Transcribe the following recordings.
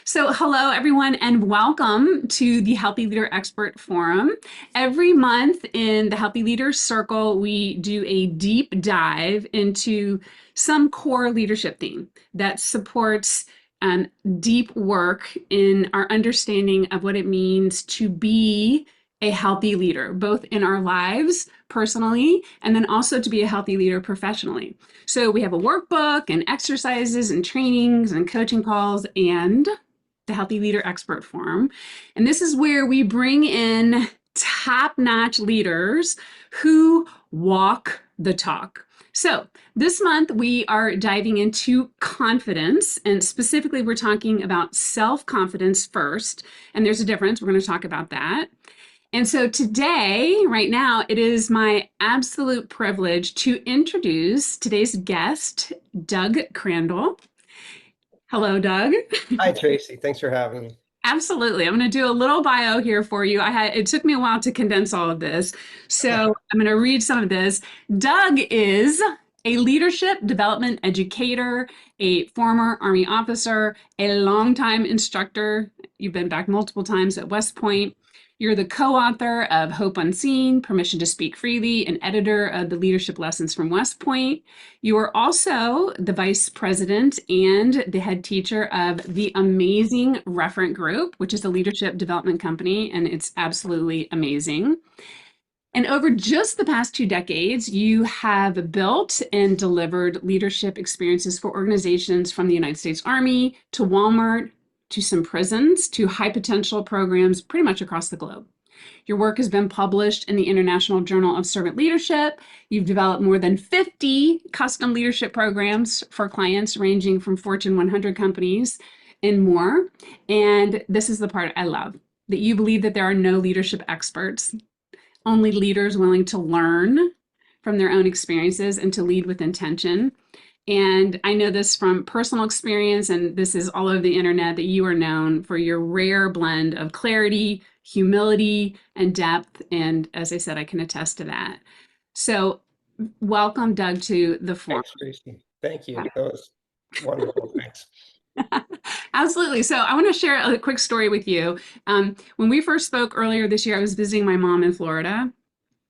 So, hello, everyone, and welcome to the Healthy Leader Expert Forum. Every month in the Healthy Leader Circle, we do a deep dive into some core leadership theme that supports deep work in our understanding of what it means to be a healthy leader, both in our lives personally and then also to be a healthy leader professionally. So, we have a workbook and exercises and trainings and coaching calls and the Healthy Leader Expert Forum. And this is where we bring in top notch leaders who walk the talk. So, this month we are diving into confidence, and specifically, we're talking about self confidence first. And there's a difference. We're going to talk about that. And so, today, right now, it is my absolute privilege to introduce today's guest, Doug Crandall. Hello, Doug. Hi, Tracy. Thanks for having me. Absolutely. I'm going to do a little bio here for you. It took me a while to condense all of this. So I'm going to read some of this. Doug is a leadership development educator, a former Army officer, a longtime instructor. You've been back multiple times at West Point. You're the co-author of Hope Unseen, Permission to Speak Freely, and editor of the Leadership Lessons from West Point. You are also the vice president and the head teacher of the amazing Referent Group, which is a leadership development company, and it's absolutely amazing. And over just the past 2 decades, you have built and delivered leadership experiences for organizations from the United States Army to Walmart to some prisons to high potential programs pretty much across the globe. Your work has been published in the International Journal of Servant Leadership. You've developed more than 50 custom leadership programs for clients ranging from Fortune 100 companies and more. And this is the part I love, that you believe that there are no leadership experts, only leaders willing to learn from their own experiences and to lead with intention. And I know this from personal experience, and this is all over the internet, that you are known for your rare blend of clarity, humility, and depth. And as I said, I can attest to that. So, welcome, Doug, to the forum. Thanks, Tracy. Thank you. That was wonderful. Thanks. Absolutely. So, I want to share a quick story with you. When we first spoke earlier this year, I was visiting my mom in Florida.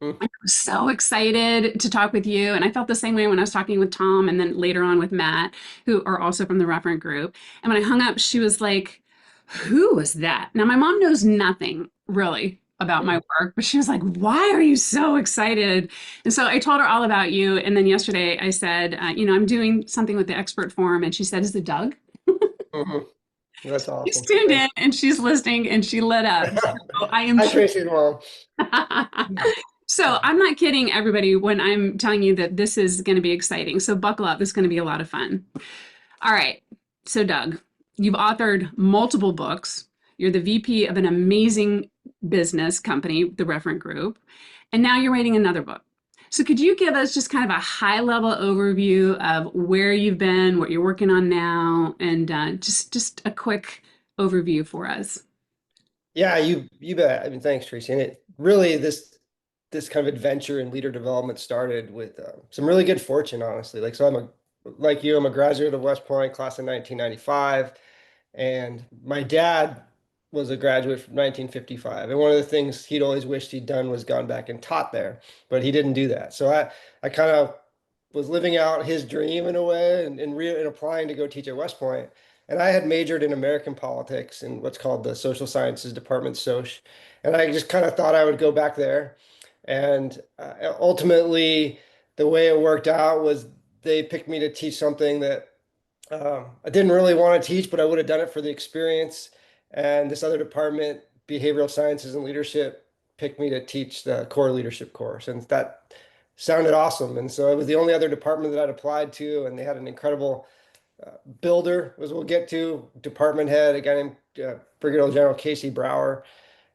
Mm. I'm so excited to talk with you. And I felt the same way when I was talking with Tom and then later on with Matt, who are also from the Referent Group. And when I hung up, she was like, "Who was that?" Now, my mom knows nothing really about my work, but she was like, "Why are you so excited?" And so I told her all about you. And then yesterday I said, I'm doing something with the expert forum. And she said, "Is it Doug?" Mhm. That's She's awesome. tuned Thank in and she's listening and she lit up. So I am Hi, Tracy's mom. So I'm not kidding everybody when I'm telling you that this is going to be exciting. So buckle up. This is going to be a lot of fun. All right. So Doug, you've authored multiple books. You're the VP of an amazing business company, the Referent Group, and now you're writing another book. So could you give us just kind of a high level overview of where you've been, what you're working on now, and just a quick overview for us? Yeah, you bet. I mean, thanks, Tracy. And it really this kind of adventure in leader development started with some really good fortune, honestly. I'm a graduate of West Point, class of 1995. And my dad was a graduate from 1955. And one of the things he'd always wished he'd done was gone back and taught there, but he didn't do that. So I kind of was living out his dream in a way and applying to go teach at West Point. And I had majored in American politics in what's called the social sciences department, Soc. And I just kind of thought I would go back there. And ultimately, the way it worked out was they picked me to teach something that I didn't really want to teach, but I would have done it for the experience. And this other department, behavioral sciences and leadership, picked me to teach the core leadership course. And that sounded awesome. And so it was the only other department that I'd applied to. And they had an incredible builder, as we'll get to, department head, a guy named Brigadier General Casey Brower.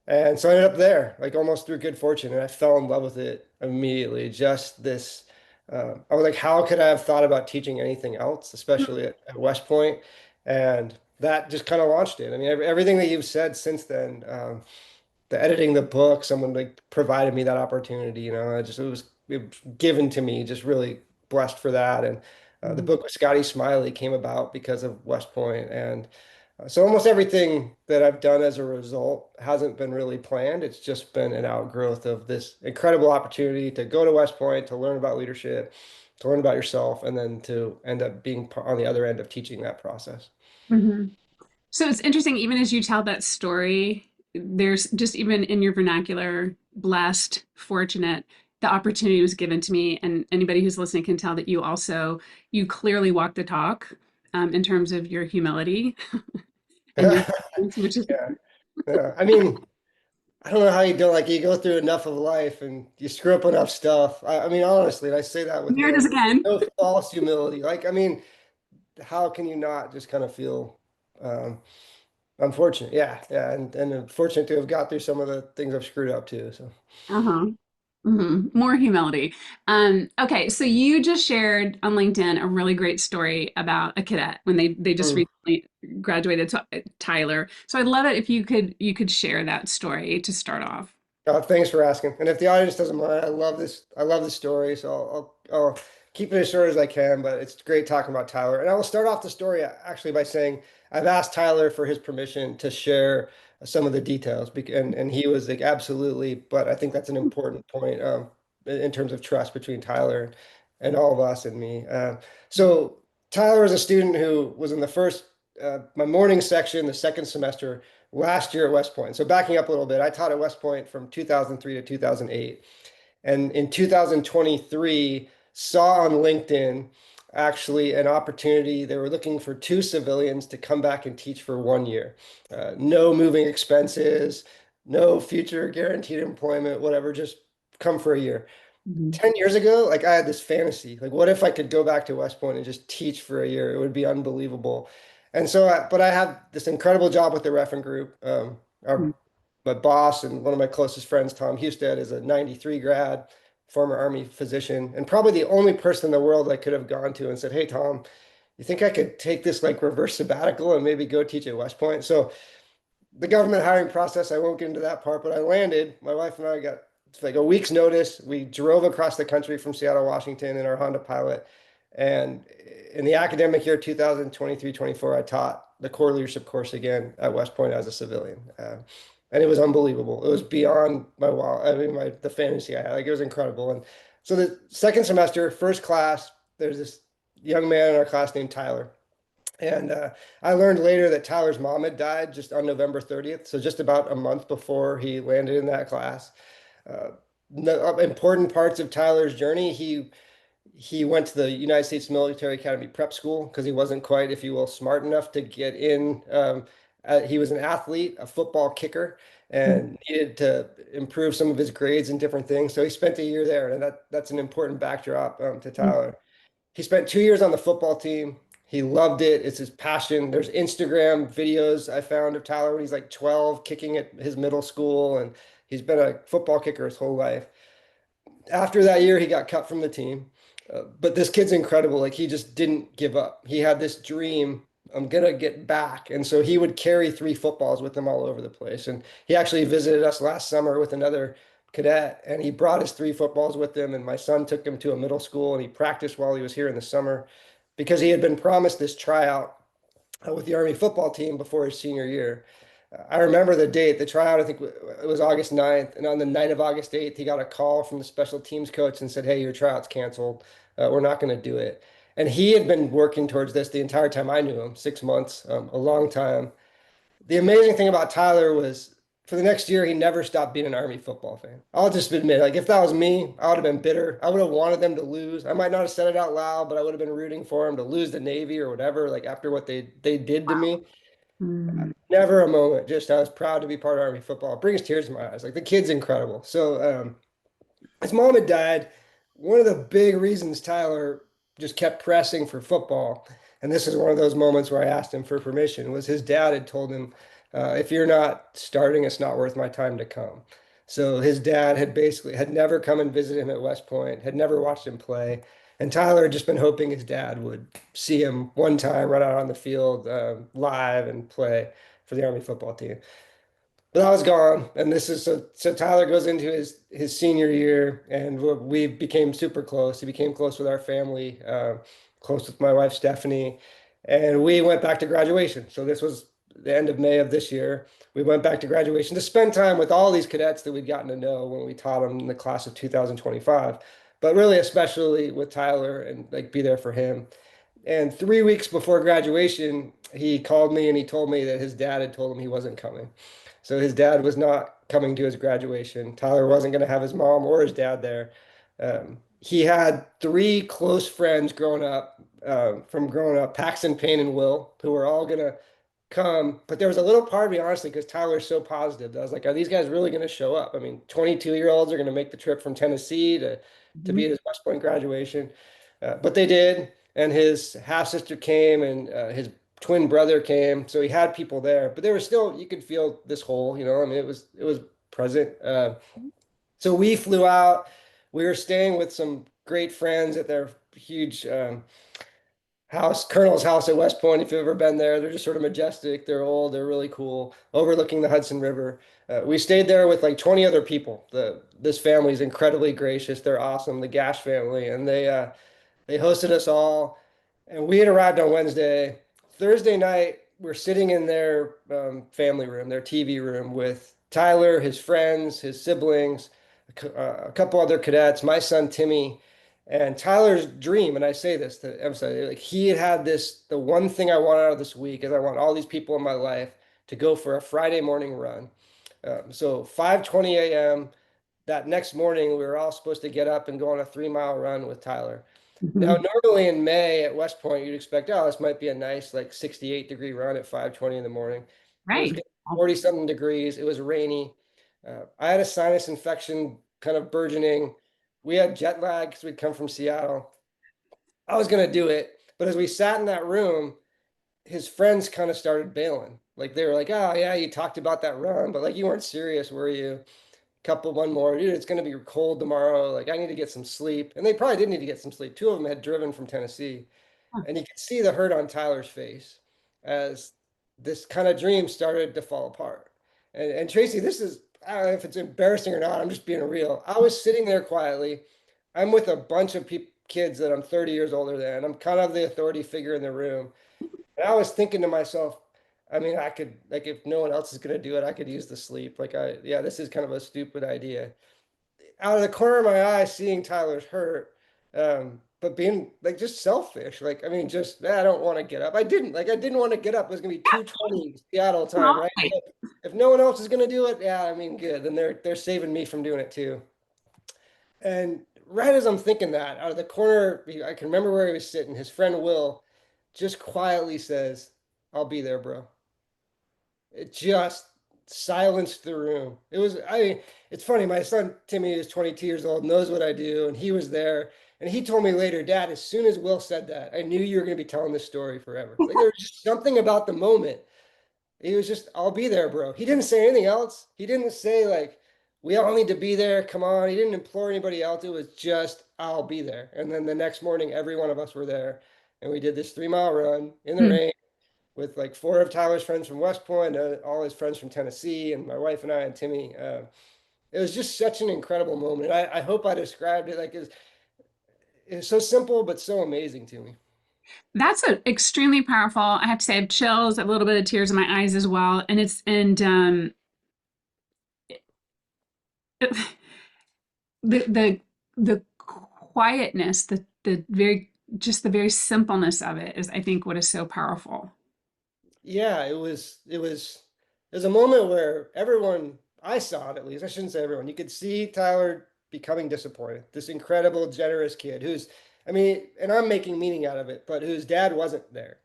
And so I ended up there, like almost through good fortune, and I fell in love with it immediately. Just this, I was like, how could I have thought about teaching anything else, especially at West Point? And that just kind of launched it. I mean, everything that you've said since then, the editing the book, someone like provided me that opportunity. It was given to me, just really blessed for that. And the book with Scotty Smiley came about because of West Point, and So almost everything that I've done as a result hasn't been really planned. It's just been an outgrowth of this incredible opportunity to go to West Point, to learn about leadership, to learn about yourself, and then to end up being on the other end of teaching that process. Mhm. So it's interesting, even as you tell that story, there's just even in your vernacular, blessed, fortunate, the opportunity was given to me. And anybody who's listening can tell that you clearly walk the talk in terms of your humility and your, which is Yeah. Yeah. I mean, I don't know how you do like you go through enough of life and you screw up enough stuff. I mean, honestly, and I say that with there it is again. no false humility. Like, I mean, how can you not just kind of feel um, unfortunate? Yeah, yeah, and fortunate to have got through some of the things I've screwed up too. So, Uh-huh. More humility. Okay, so you just shared on LinkedIn a really great story about a cadet when they just mm. recently graduated, so, Tyler. So I'd love it if you could share that story to start off. Thanks for asking. And if the audience doesn't mind, I love this. I love the story, so I'll keep it as short as I can. But it's great talking about Tyler. And I will start off the story actually by saying I've asked Tyler for his permission to share some of the details, and he was like absolutely. But I think that's an important point in terms of trust between Tyler and all of us and me. So Tyler was a student who was in the first my morning section, the second semester last year at West Point. So backing up a little bit, I taught at West Point from 2003 to 2008. And in 2023, saw on LinkedIn actually an opportunity. They were looking for two civilians to come back and teach for 1 year. No moving expenses, no future guaranteed employment, whatever, just come for a year. Mhm. 10 years ago, like I had this fantasy, like what if I could go back to West Point and just teach for a year? It would be unbelievable. And so, but I had this incredible job with the Refn group. My boss and one of my closest friends, Tom Husted, is a 93 grad, former Army physician, and probably the only person in the world I could have gone to and said, "Hey, Tom, you think I could take this like reverse sabbatical and maybe go teach at West Point?" So the government hiring process, I won't get into that part, but I landed. My wife and I got like a week's notice. We drove across the country from Seattle, Washington in our Honda Pilot. And in the academic year 2023-24, I taught the core leadership course again at West Point as a civilian. And it was unbelievable. It was beyond my wow. I mean, the fantasy I had. Like it was incredible. And so the second semester, first class, there's this young man in our class named Tyler. And I learned later that Tyler's mom had died just on November 30th, so just about a month before he landed in that class. Uh, Important parts of Tyler's journey, he went to the United States Military Academy prep school because he wasn't quite, if you will, smart enough to get in. He was an athlete, a football kicker, and needed to improve some of his grades and different things. So he spent a year there, and that's an important backdrop to Tyler. He spent 2 years on the football team. He loved it. It's his passion. There's Instagram videos I found of Tyler when he's like 12, kicking at his middle school, and he's been a football kicker his whole life. After that year, he got cut from the team. But this kid's incredible. Like he just didn't give up. He had this dream. I'm gonna get back. And so he would carry three footballs with him all over the place. And he actually visited us last summer with another cadet, and he brought his three footballs with him. And my son took him to a middle school, and he practiced while he was here in the summer because he had been promised this tryout with the Army football team before his senior year. I remember the date, the tryout, I think it was August 9th. And on the night of August 8th, he got a call from the special teams coach and said, "Hey, your tryout's canceled. We're not going to do it." And he had been working towards this the entire time I knew him, 6 months, a long time. The amazing thing about Tyler was for the next year, he never stopped being an Army football fan. I'll just admit, like, if that was me, I would have been bitter. I would have wanted them to lose. I might not have said it out loud, but I would have been rooting for him to lose the Navy or whatever, like after what they did to me. Mhm. Never a moment. Just I was proud to be part of Army football. It brings tears to my eyes. Like the kid's incredible. So his mom had died. One of the big reasons Tyler just kept pressing for football, and this is one of those moments where I asked him for permission, was his dad had told him, if you're not starting, it's not worth my time to come. So his dad had basically had never come and visit him at West Point, had never watched him play. And Tyler had just been hoping his dad would see him one time run out on the field live and play for the Army football team. But I was gone, and this is so Tyler goes into his senior year, and we became super close. He became close with our family, close with my wife Stephanie, and we went back to graduation. So this was the end of May of this year. We went back to graduation to spend time with all these cadets that we'd gotten to know when we taught them in the class of 2025, but really especially with Tyler and like be there for him. And 3 weeks before graduation, he called me and he told me that his dad had told him he wasn't coming. So his dad was not coming to his graduation. Tyler wasn't going to have his mom or his dad there. He had three close friends growing up, from growing up, Paxton, Payne, and Will, who were all going to come. But there was a little part of me, honestly, because Tyler's so positive, that I was like, are these guys really going to show up? I mean, 22-year-olds are going to make the trip from Tennessee to be Mhm. at his West Point graduation. But they did. And his half sister came and his twin brother came. So he had people there, but there was still, you could feel this hole, I mean, it was present. So we flew out. We were staying with some great friends at their huge house, Colonel's house at West Point. If you've ever been there, they're just sort of majestic. They're old. They're really cool, overlooking the Hudson River. We stayed there with like 20 other people. This family is incredibly gracious. They're awesome, the Gash family, and they hosted us all, and we had arrived on Wednesday. Thursday night, we're sitting in their family room, their TV room, with Tyler, his friends, his siblings, a couple other cadets, my son Timmy, and Tyler's dream. And I say this to emphasize, like he had this, the one thing I want out of this week is I want all these people in my life to go for a Friday morning run. So 5:20 a.m. that next morning, we were all supposed to get up and go on a 3-mile run with Tyler. Now, Mhm. normally in May at West Point, you'd expect, oh, this might be a nice like 68-degree run at 5:20 in the morning. It was Right. 40 something degrees. It was rainy. I had a sinus infection kind of burgeoning. We had jet lag because we'd come from Seattle. I was going to do it. But as we sat in that room, his friends kind of started bailing. Like they were like, oh, yeah, you talked about that run, but like you weren't serious, were you? Couple one more, dude, it's going to be cold tomorrow, like I need to get some sleep. And they probably did need to get some sleep. Two of them had driven from Tennessee, Huh. and you could see the hurt on Tyler's face as this kind of dream started to fall apart. And Tracy, this is, I don't know if it's embarrassing or not, I'm just being real. I was sitting there quietly. I'm with a bunch of kids that I'm 30 years older than. I'm kind of the authority figure in the room, and I was thinking to myself, I mean, I could, like, if no one else is going to do it, I could use the sleep. Like, yeah, this is kind of a stupid idea. Out of the corner of my eye, seeing Tyler's hurt, but being like just selfish. Like, I mean, just, I don't want to get up. I didn't want to get up. It was going to be 2:20 Seattle time, right? Right. So if no one else is going to do it, yeah, I mean, good. Then they're saving me from doing it too. And right as I'm thinking that, out of the corner, I can remember where he was sitting. His friend Will just quietly says, "I'll be there, bro." It just silenced the room. It's funny. My son Timmy is 22 years old, knows what I do, and he was there. And he told me later, Dad, as soon as Will said that, I knew you were going to be telling this story forever. Like there was just something about the moment. He was just, I'll be there, bro. He didn't say anything else. He didn't say like, we all need to be there. Come on. He didn't implore anybody else. It was just, I'll be there. And then the next morning, every one of us were there, and we did this 3-mile run in the Hmm. rain with like four of Tyler's friends from West Point, all his friends from Tennessee, and my wife and I and Timmy. It was just such an incredible moment. I hope I described it like it's so simple but so amazing to me. That's extremely powerful. I have to say, I have chills, a little bit of tears in my eyes as well. And the the quietness, the very just the very simpleness of it is, I think, what is so powerful. Yeah, it was a moment where everyone, I saw it at least, I shouldn't say everyone, you could see Tyler becoming disappointed. This incredible, generous kid who's, I mean, and I'm making meaning out of it, but whose dad wasn't there.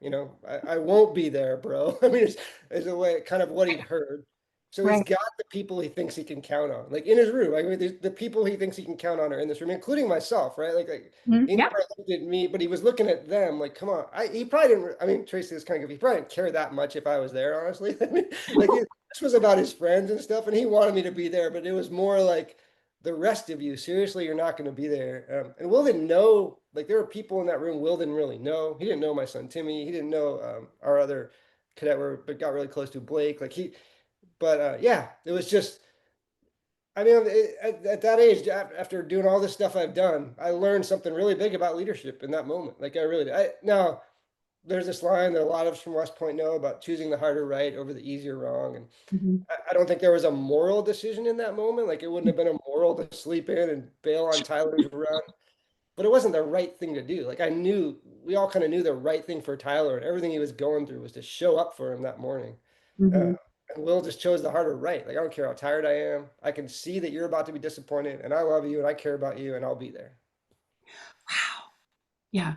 I won't be there, bro. I mean, it's a way, kind of what he'd heard. So he's Right. got the people he thinks he can count on, like in his room. I mean, the people he thinks he can count on are in this room, including myself, right? Like Mhm. he Yep. never looked at me, but he was looking at them like, come on. He probably didn't, I mean, Tracy is kind of, he probably didn't care that much if I was there, honestly. I mean, like, this was about his friends and stuff, and he wanted me to be there, but it was more like the rest of you, seriously, you're not going to be there. And Will didn't know, like, there were people in that room Will didn't really know. He didn't know my son Timmy. He didn't know our other cadet, but got really close to Blake. But yeah, it was just, I mean, at that age, after doing all this stuff I've done, I learned something really big about leadership in that moment. Like I really did. Now, there's this line that a lot of us from West Point know about choosing the harder right over the easier wrong. And Mhm. I don't think there was a moral decision in that moment. Like it wouldn't have been a moral to sleep in and bail on Tyler's run, but it wasn't the right thing to do. Like I knew, we all kind of knew the right thing for Tyler, and everything he was going through was to show up for him that morning. Uh, Mhm. and Will just chose the harder right. Like I don't care how tired I am. I can see that you're about to be disappointed, and I love you, and I care about you, and I'll be there. Wow. Yeah.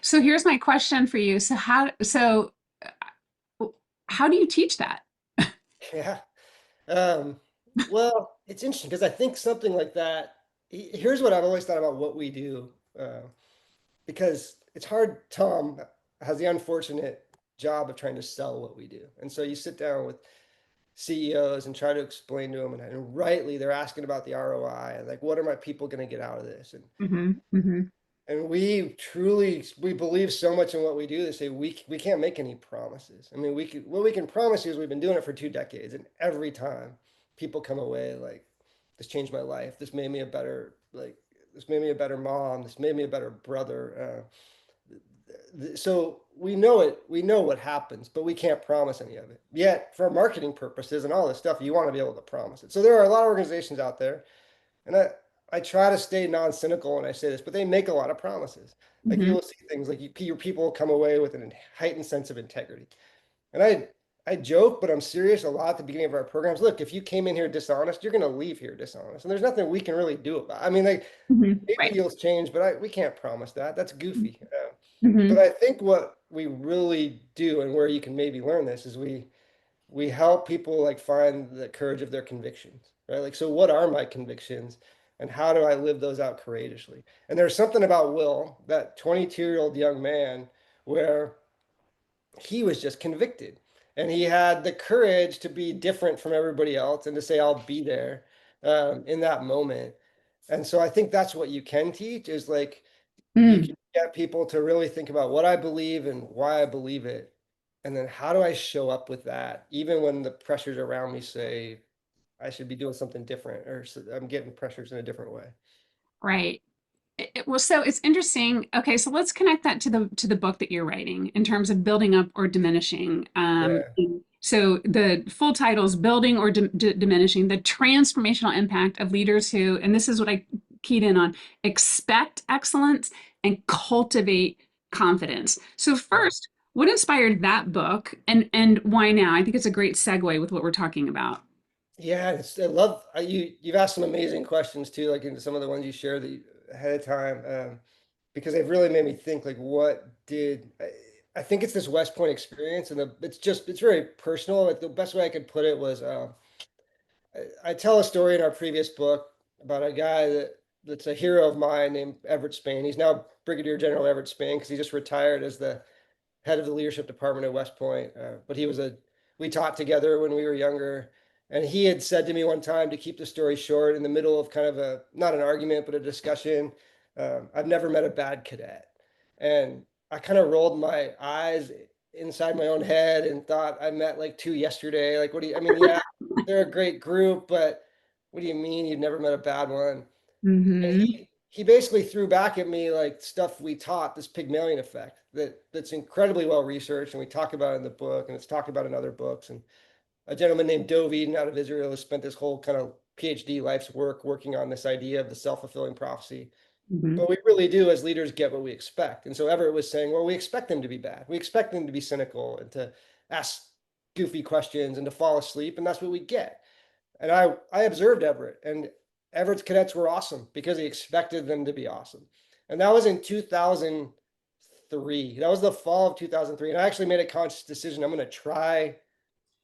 So here's my question for you. How do you teach that? Yeah. Um, well, it's interesting because I think something like that. Here's what I've always thought about what we do, because it's hard. Tom has the unfortunate job of trying to sell what we do, and so you sit down with CEOs and try to explain to them, and rightly they're asking about the ROI and like, what are my people going to get out of this? Hmm. Hmm. And we believe so much in what we do. They say we can't make any promises. I mean, what we can promise you is we've been doing it for 2 decades, and every time people come away like, this changed my life. This made me a better mom. This made me a better brother. So we know it. We know what happens, but we can't promise any of it. Yet, for marketing purposes and all this stuff, you want to be able to promise it. So there are a lot of organizations out there, and I try to stay non-cynical when I say this, but they make a lot of promises. Like you Hmm. will see things like your people come away with a heightened sense of integrity. And I joke, but I'm serious a lot at the beginning of our programs. Look, if you came in here dishonest, you're going to leave here dishonest, and there's nothing we can really do about it. I mean, like Hmm. maybe Right. heels change, but we can't promise that. That's goofy. But Hmm. I think what we really do, and where you can maybe learn this, is we help people like find the courage of their convictions, right? Like, so what are my convictions and how do I live those out courageously? And there's something about Will, that 22-year-old young man, where he was just convicted and he had the courage to be different from everybody else and to say, I'll be there in that moment. And so I think that's what you can teach is like, you Mm. can get people to really think about what I believe and why I believe it. And then how do I show up with that, even when the pressures around me say I should be doing something different or I'm getting pressures in a different way. Right. Well, so it's interesting. Okay, so let's connect that to the book that you're writing in terms of building up or diminishing. Yeah. So the full title is Building or Diminishing: The Transformational Impact of Leaders Who, and this is what I keyed in on, expect excellence and cultivate confidence. So Yeah. first, what inspired that book, and why now? I think it's a great segue with what we're talking about. Yeah, I love you've asked some amazing questions too, like into some of the ones you shared ahead of time, because they've really made me think like I think it's this West Point experience and it's very personal. Like the best way I could put it was I tell a story in our previous book about a guy that's a hero of mine named Everett Spain. He's now Brigadier General Everett Spain because he just retired as the head of the leadership department at West Point. But we taught together when we were younger. And he had said to me one time, to keep the story short, in the middle of kind of not an argument, but a discussion, I've never met a bad cadet. And I kind of rolled my eyes inside my own head and thought I met like two yesterday. Like, I mean, yeah, they're a great group, but what do you mean you've never met a bad one? And Mm-hmm. he basically threw back at me like stuff we taught, this Pygmalion effect that's incredibly well researched, and we talk about it in the book, and it's talked about in other books. And a gentleman named Dov Eden out of Israel has spent his whole kind of PhD life's work working on this idea of the self-fulfilling prophecy. Mm-hmm. But we really do, as leaders, get what we expect. And so Everett was saying, well, we expect them to be bad. We expect them to be cynical and to ask goofy questions and to fall asleep, and that's what we get. And I observed Everett, and Everett's cadets were awesome because he expected them to be awesome. And that was in 2003. That was the fall of 2003. And I actually made a conscious decision. I'm going to try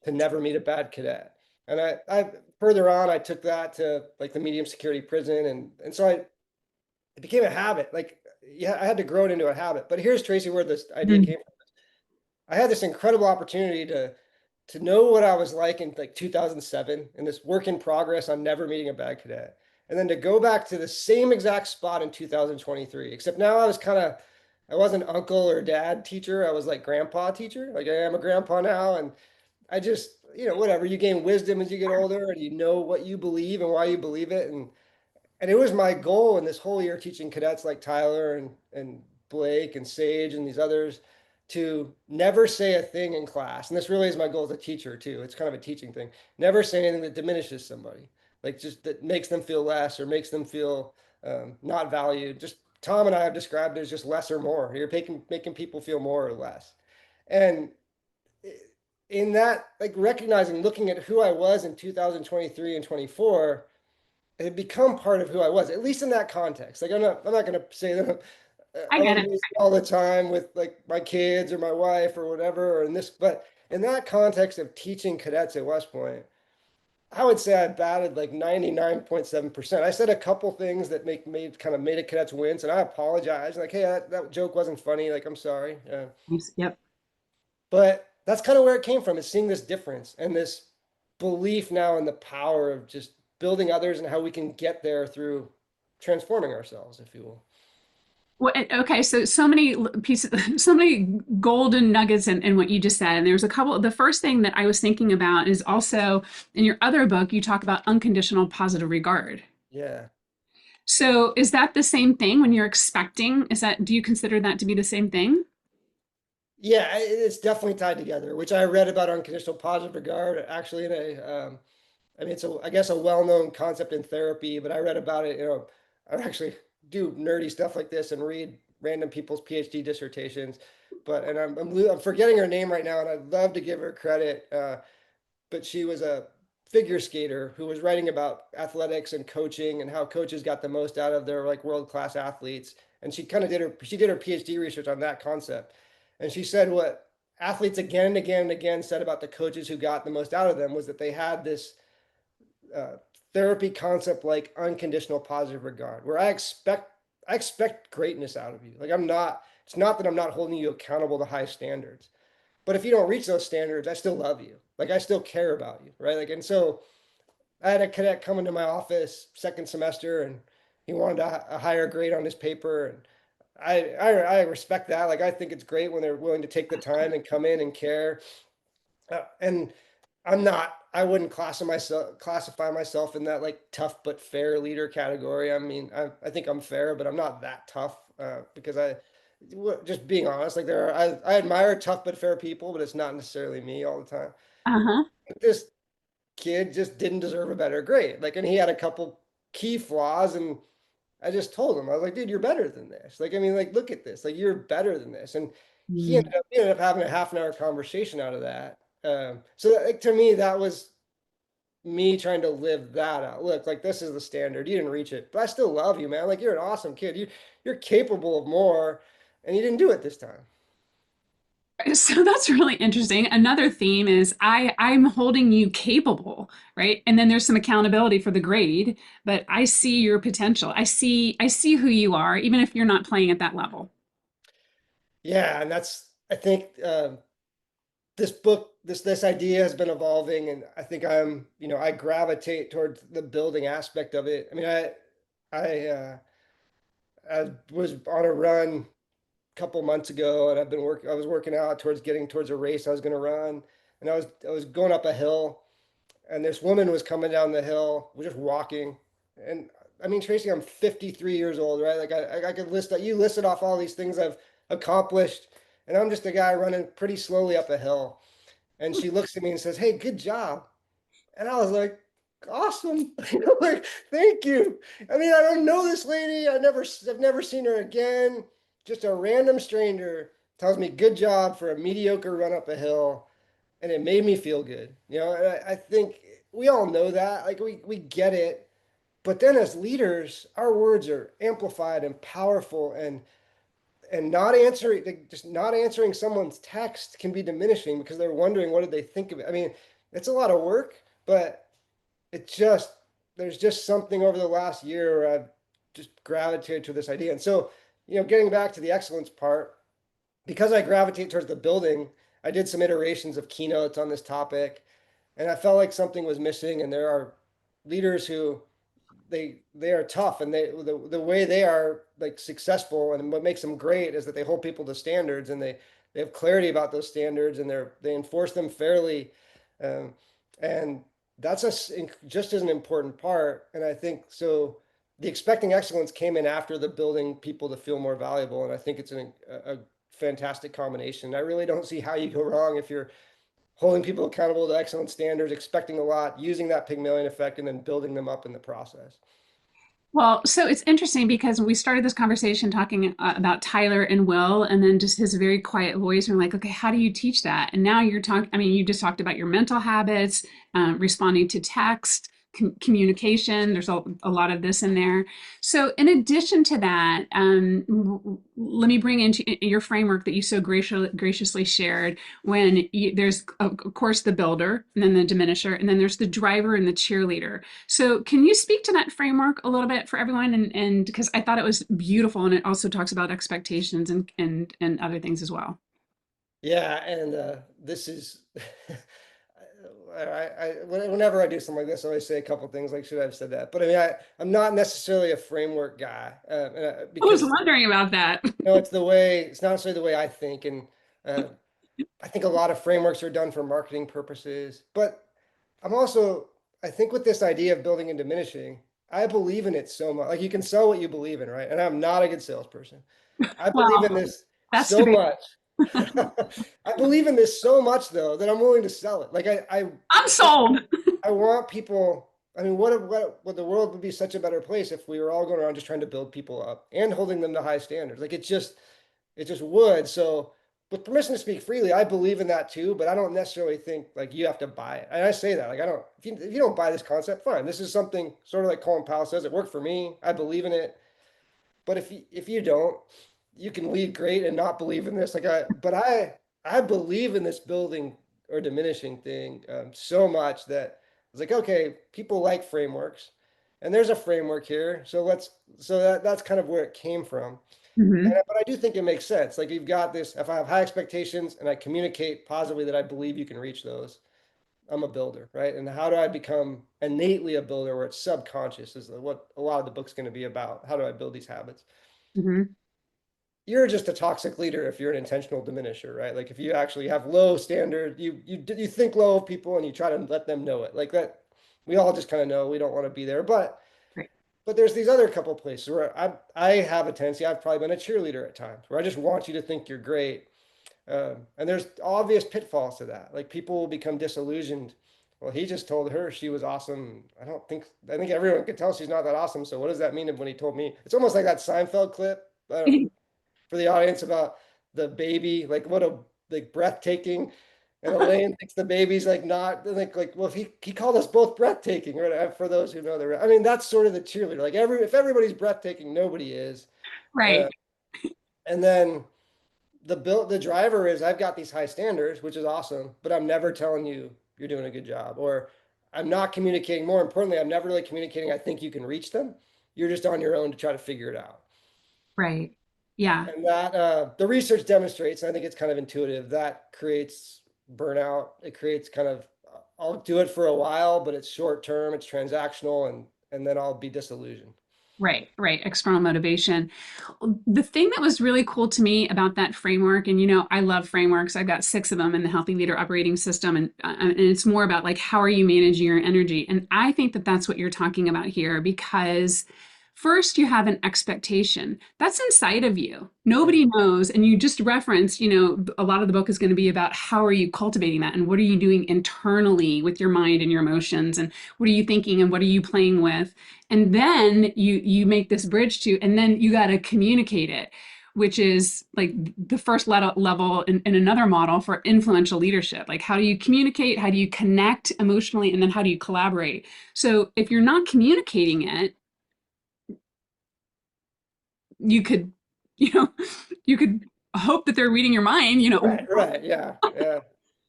to never meet a bad cadet. And I further on, I took that to like the medium security prison. And so it became a habit. Like, yeah, I had to grow it into a habit. But here's Tracy, where this idea came from. I had this incredible opportunity to know what I was like in like 2007 in this work in progress on never meeting a bad cadet. And then to go back to the same exact spot in 2023, except now I wasn't uncle or dad teacher. I was like grandpa teacher. Like I am a grandpa now. And I just, whatever, you gain wisdom as you get older and you know what you believe and why you believe it. And it was my goal in this whole year teaching cadets like Tyler and Blake and Sage and these others to never say a thing in class. And this really is my goal as a teacher too. It's kind of a teaching thing. Never say anything that diminishes somebody, like just that makes them feel less or makes them feel not valued. Just Tom and I have described it as just less or more. You're making people feel more or less. And in that, like recognizing, looking at who I was in 2023 and 24, it had become part of who I was, at least in that context. Like I'm not going to say that I I'm get it. amazing all the time with like my kids or my wife or whatever, or in this, but in that context of teaching cadets at West Point, I would say I batted like 99.7%. I said a couple things that made a cadets wince, and I apologize. Like, hey, that joke wasn't funny. Like, I'm sorry. Yep. But that's kind of where it came from, is seeing this difference and this belief now in the power of just building others and how we can get there through transforming ourselves, if you will. Well, okay, so many pieces, so many golden nuggets in what you just said. And there's a couple. The first thing that I was thinking about is also in your other book, you talk about unconditional positive regard. Yeah. So is that the same thing when you're expecting? Do you consider that to be the same thing? Yeah, it's definitely tied together, which I read about unconditional positive regard actually in I mean, I guess a well-known concept in therapy, but I read about it, I actually do nerdy stuff like this and read random people's PhD dissertations, and I'm forgetting her name right now, and I'd love to give her credit. But she was a figure skater who was writing about athletics and coaching and how coaches got the most out of their like world-class athletes. And she did her PhD research on that concept. And she said what athletes again and again and again said about the coaches who got the most out of them was that they had this uh, therapy concept like unconditional positive regard, where I expect greatness out of you. Like it's not that I'm not holding you accountable to high standards, but if you don't reach those standards, I still love you. Like I still care about you, right? Like, and so I had a cadet come into my office second semester, and he wanted a higher grade on his paper, and I respect that. Like I think it's great when they're willing to take the time and come in and care. And I wouldn't classify myself in that like tough but fair leader category. I mean, I think I'm fair, but I'm not that tough because just being honest, like I admire tough but fair people, but it's not necessarily me all the time. Uh-huh. This kid just didn't deserve a better grade. Like, and he had a couple key flaws, and I just told him, I was like, dude, you're better than this. Like, I mean, like, look at this. Like, you're better than this. And Mm. he ended up having a half an hour conversation out of that. So that, like, to me, that was me trying to live that out. Look, like this is the standard. You didn't reach it, but I still love you, man. Like you're an awesome kid. You're capable of more, and you didn't do it this time. So that's really interesting. Another theme is I'm holding you capable, right? And then there's some accountability for the grade, but I see your potential. I see who you are, even if you're not playing at that level. Yeah, and that's I think this book, this idea has been evolving, and I think I gravitate towards the building aspect of it. I mean, I I was on a run a couple months ago, and I was working out towards getting towards a race I was going to run, and I was going up a hill, and this woman was coming down the hill, was just walking, and I mean, Tracy, I'm 53 years old, right? Like I could list that you listed off all these things I've accomplished, and I'm just a guy running pretty slowly up a hill. And she looks at me and says, "Hey, good job." And I was like, "Awesome." Like, thank you. I mean, I don't know this lady. I've never seen her again. Just a random stranger tells me good job for a mediocre run up a hill. And it made me feel good. And I think we all know that. Like we get it. But then as leaders, our words are amplified and powerful, and just not answering someone's text can be diminishing because they're wondering what did they think of it. I mean, it's a lot of work, but it just there's just something over the last year where I've just gravitated to this idea. And so, getting back to the excellence part, because I gravitate towards the building, I did some iterations of keynotes on this topic, and I felt like something was missing. And there are leaders who they are tough, and the way they are like successful, and what makes them great is that they hold people to standards, and they have clarity about those standards, and they enforce them fairly, um, and that's just as an important part. And I think so. The expecting excellence came in after the building people to feel more valuable, and I think it's a fantastic combination. I really don't see how you go wrong if you're holding people accountable to excellent standards, expecting a lot, using that Pygmalion effect, and then building them up in the process. Well, so it's interesting because we started this conversation talking about Tyler and Will, and then just his very quiet voice. And we're like, okay, how do you teach that? And now you're talking, I mean, you just talked about your mental habits, responding to text, communication. There's a lot of this in there. So, in addition to that, let me bring into your framework that you so graciously shared when there's, of course, the builder, and then the diminisher, and then there's the driver and the cheerleader. So, can you speak to that framework a little bit for everyone? And because I thought it was beautiful, and it also talks about expectations and other things as well. Yeah, and this is whenever I do something like this, I always say a couple things like, should I have said that? But I mean, I'm not necessarily a framework guy I was because wondering about that. it's not necessarily the way I think, and uh, I think a lot of frameworks are done for marketing purposes. But I'm also, I think with this idea of building and diminishing, I believe in it so much. Like you can sell what you believe in, right? And I'm not a good salesperson. I believe Well, in this that's so debatable. much. I believe in this so much though that I'm willing to sell it. Like I'm sold. I want people. I mean, what the world would be such a better place if we were all going around just trying to build people up and holding them to high standards. Like it just would. So with permission to speak freely, I believe in that too, but I don't necessarily think like you have to buy it. And I say that like I don't. If you don't buy this concept, fine. This is something sort of like Colin Powell says. It worked for me. I believe in it. But if you don't, you can lead great and not believe in this. I believe in this building or diminishing thing so much that it's like, okay, people like frameworks, and there's a framework here. So that's kind of where it came from. Mhm. But I do think it makes sense. Like you've got this. If I have high expectations and I communicate positively that I believe you can reach those, I'm a builder, right? And how do I become innately a builder where it's subconscious is what a lot of the book's going to be about. How do I build these habits? Mhm. You're just a toxic leader if you're an intentional diminisher, right? Like if you actually have low standard, you think low of people and you try to let them know it. Like that, we all just kind of know we don't want to be there. Right. But there's these other couple places where I have a tendency. I've probably been a cheerleader at times where I just want you to think you're great, and there's obvious pitfalls to that. Like people will become disillusioned. Well, he just told her she was awesome. I think everyone could tell she's not that awesome. So what does that mean when he told me? It's almost like that Seinfeld clip. For the audience about the baby, like what a like breathtaking. And Elaine thinks the baby's like not like well if he called us both breathtaking, right? For those who know I mean that's sort of the cheerleader. Like if everybody's breathtaking, nobody is. Uh, Right. and then the driver is I've got these high standards, which is awesome, but I'm never telling you you're doing a good job, or I'm not communicating. More importantly, I'm never really communicating. I think you can reach them. You're just on your own to try to figure it out. Right. Yeah. And that the research demonstrates, and I think it's kind of intuitive, that creates burnout. It creates kind of, I'll do it for a while, but it's short term, it's transactional, and then I'll be disillusioned. Right, right. External motivation. The thing that was really cool to me about that framework, and I love frameworks. I've got 6 of them in the Healthy Leader Operating System, and it's more about like how are you managing your energy. And I think that that's what you're talking about here because first you have an expectation that's inside of you. Yeah. Nobody knows, and you just referenced, a lot of the book is going to be about how are you cultivating that, and what are you doing internally with your mind and your emotions, and what are you thinking, and what are you playing with. And then you make this bridge to, and then you got to communicate it, which is like the first level in another model for influential leadership. Like how do you communicate, how do you connect emotionally, and then how do you collaborate. So if you're not communicating it, you could you know you could hope that they're reading your mind. Right. Yeah. Yeah.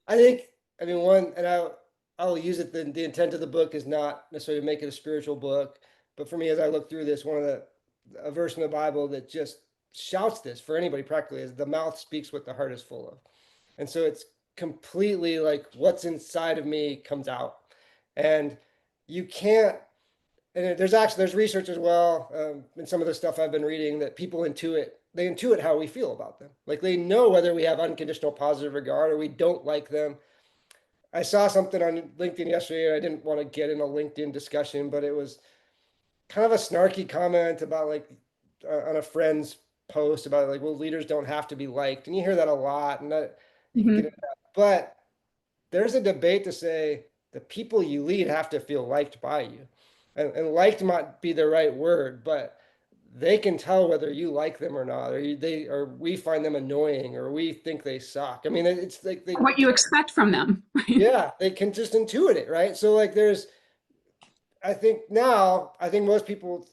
I think, I mean, I'll use it. The intent of the book is not necessarily to make it a spiritual book, but for me, as I look through this, a verse in the Bible that just shouts this for anybody practically is the mouth speaks what the heart is full of. And so it's completely like what's inside of me comes out. And you can't, and there's research as well, in some of the stuff I've been reading that they intuit how we feel about them. Like they know whether we have unconditional positive regard or we don't like them. I saw something on LinkedIn yesterday, and I didn't want to get in a LinkedIn discussion, but it was kind of a snarky comment about like on a friend's posts about like, well, leaders don't have to be liked, and you hear that a lot, and that you could get Mhm. into that. But there's a debate to say the people you lead have to feel liked by you. And liked might be the right word, but they can tell whether you like them or not, or or we find them annoying, or we think they suck. I mean, it's like they What you expect from them, right? yeah, they can just intuit it, right? So like I think most people,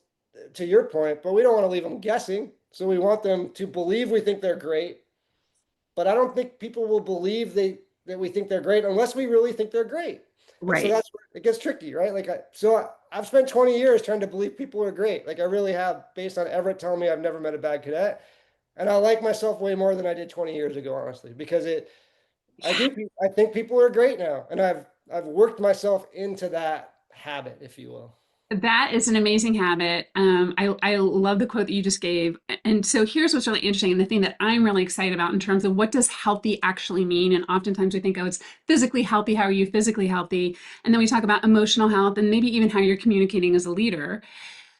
to your point, but we don't want to leave them guessing. So we want them to believe we think they're great, but I don't think people will believe that we think they're great unless we really think they're great. And so Right. that's where it gets tricky, right? I've spent 20 years trying to believe people are great. Like I really have, based on Everett telling me I've never met a bad cadet. And I like myself way more than I did 20 years ago, honestly, because I think people are great now. And I've worked myself into that habit, if you will. That is an amazing habit. I love the quote that you just gave. And so here's what's really interesting, and the thing that I'm really excited about in terms of what does healthy actually mean. And oftentimes we think, oh, it's physically healthy. How are you physically healthy? And then we talk about emotional health and maybe even how you're communicating as a leader.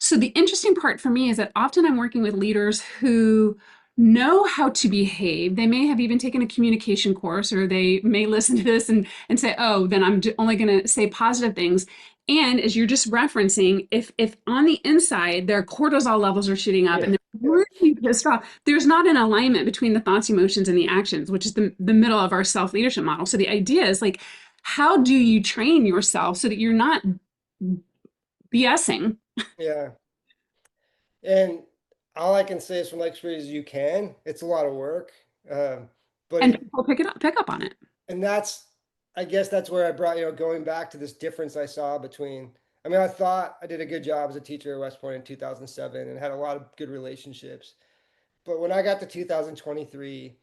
So the interesting part for me is that often I'm working with leaders who know how to behave. They may have even taken a communication course, or they may listen to this and say, oh, then I'm only going to say positive things. And as you're just referencing, if on the inside their cortisol levels are shooting up Yeah. and they're really pissed off, there's not an alignment between the thoughts, emotions, and the actions, which is the middle of our self-leadership model. So the idea is like, how do you train yourself so that you're not BSing Yeah. And all I can say is from my experience, you can. It's a lot of work. Um, but and it, people pick up on it? and that's, I guess that's where I brought, going back to this difference I saw between, I mean, I thought I did a good job as a teacher at West Point in 2007 and had a lot of good relationships. But when I got to 2023,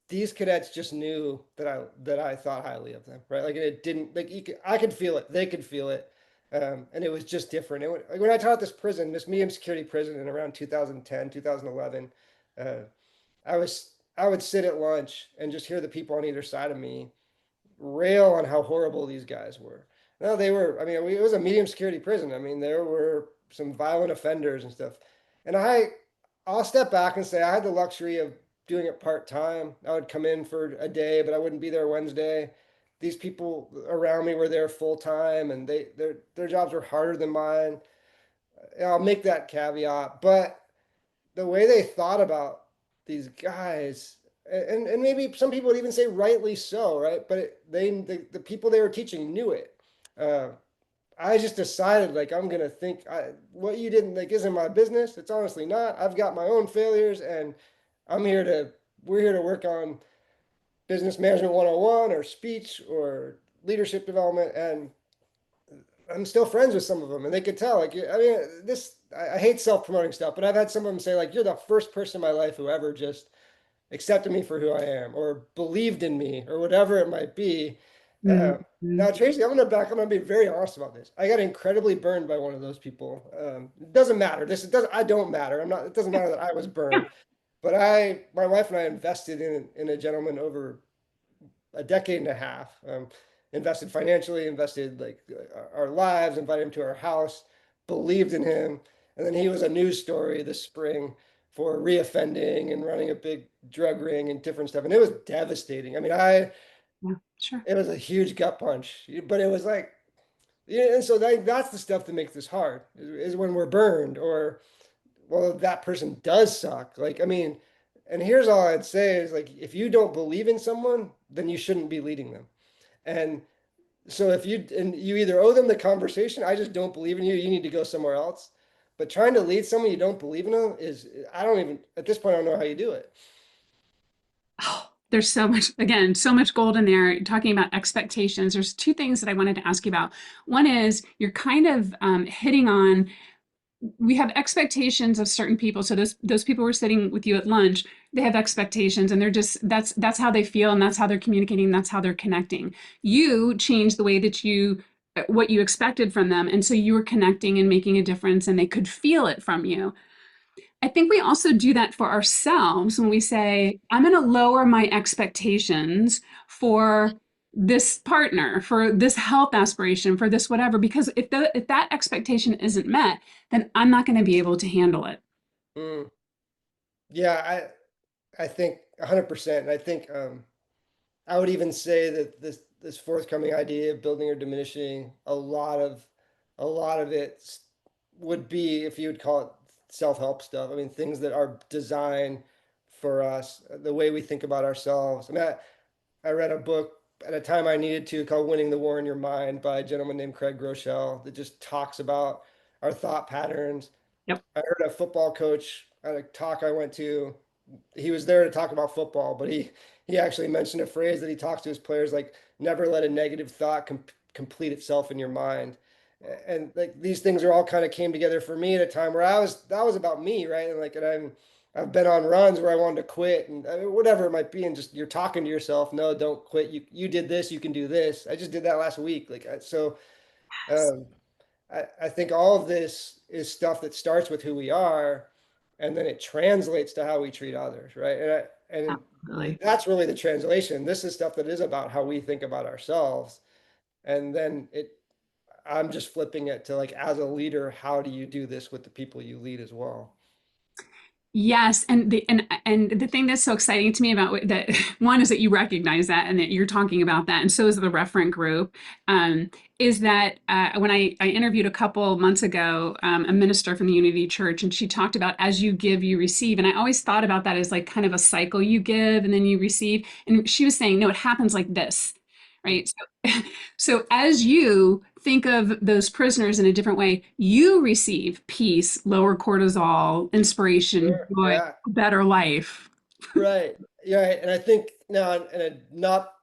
these cadets just knew that I thought highly of them, right? Like it didn't like I could feel it, they could feel it, and it was just different. Like when I taught this medium security prison in around 2010, 2011, uh, I would sit at lunch and just hear the people on either side of me rail on how horrible these guys were. No, they were. I mean, it was a medium security prison. I mean, there were some violent offenders and stuff. And I'll step back and say I had the luxury of doing it part time. I would come in for a day, but I wouldn't be there Wednesday. These people around me were there full time, and their jobs were harder than mine. And I'll make that caveat, but the way they thought about these guys, and maybe some people would even say rightly so, right? But the people they were teaching knew it. Uh, I just decided like I'm gonna think what you didn't like isn't my business. It's honestly not. I've got my own failures, and I'm here to we're here to work on business management 101 or speech or leadership development, and I'm still friends with some of them, and they could tell. Like, I mean, I hate self-promoting stuff, but I've had some of them say, like, you're the first person in my life who ever just accepted me for who I am, or believed in me, or whatever it might be. Mhm. Now, Tracy, I'm gonna be very honest about this. I got incredibly burned by one of those people. It doesn't matter. It doesn't. I don't matter. I'm not. It doesn't matter that I was Yeah. burned, but my wife and I invested in a gentleman over a decade and a half. Invested financially, invested like our lives, invited him to our house, believed in him, and then he was a news story this spring for reoffending and running a big drug ring and different stuff, and it was devastating. I mean, Yeah, sure. it was a huge gut punch, but it was like, yeah, and so that's the stuff that makes this hard is when we're burned or well, that person does suck. Like, I mean, and here's all I'd say is like, if you don't believe in someone, then you shouldn't be leading them. And so if you either owe them the conversation, I just don't believe in you, you need to go somewhere else. But trying to lead someone you don't believe in them is I don't even at this point I don't know how you do it. Oh, there's so much, again, so much gold in there. Talking about expectations, there's two things that I wanted to ask you about. One is you're kind of hitting on, we have expectations of certain people. So those people who are sitting with you at lunch, they have expectations, and they're just that's how they feel, and that's how they're communicating, and that's how they're connecting. You change the way that you what you expected from them, and so you were connecting and making a difference, and they could feel it from you. I think we also do that for ourselves when we say, I'm going to lower my expectations for this partner, for this health aspiration, for this whatever, because if that expectation isn't met, then I'm not going to be able to handle it. Mm. Yeah, I think 100%. And I think I would even say that this forthcoming idea of building or diminishing, a lot of it would be, if you would call it self-help stuff. I mean, things that are designed for us, the way we think about ourselves. I mean, I read a book at a time I needed to called Winning the War in Your Mind by a gentleman named Craig Groeschel that just talks about our thought patterns. Yep. I heard a football coach at a talk I went to. He was there to talk about football, but he actually mentioned a phrase that he talks to his players like never let a negative thought complete itself in your mind. And like these things are all kind of came together for me at a time where that was about me, right? And like I've been on runs where I wanted to quit and I mean, whatever it might be, and just you're talking to yourself, no, don't quit. You did this, you can do this. I just did that last week. Um, I think all of this is stuff that starts with who we are, and then it translates to how we treat others, right? And Absolutely. that's really the translation. This is stuff that is about how we think about ourselves, and then I'm just flipping it to like as a leader, how do you do this with the people you lead as well? Yes, and the thing that's so exciting to me about that one is that you recognize that and that you're talking about that, and so is the referent group. Is that when I interviewed a couple months ago a minister from the Unity Church, and she talked about as you give, you receive, and I always thought about that as like kind of a cycle. You give and then you receive, and she was saying no, it happens like this, right? So as you think of those prisoners in a different way, you receive peace, lower cortisol, inspiration, Sure. joy, Yeah. better life. Right. Yeah. And I think now, and not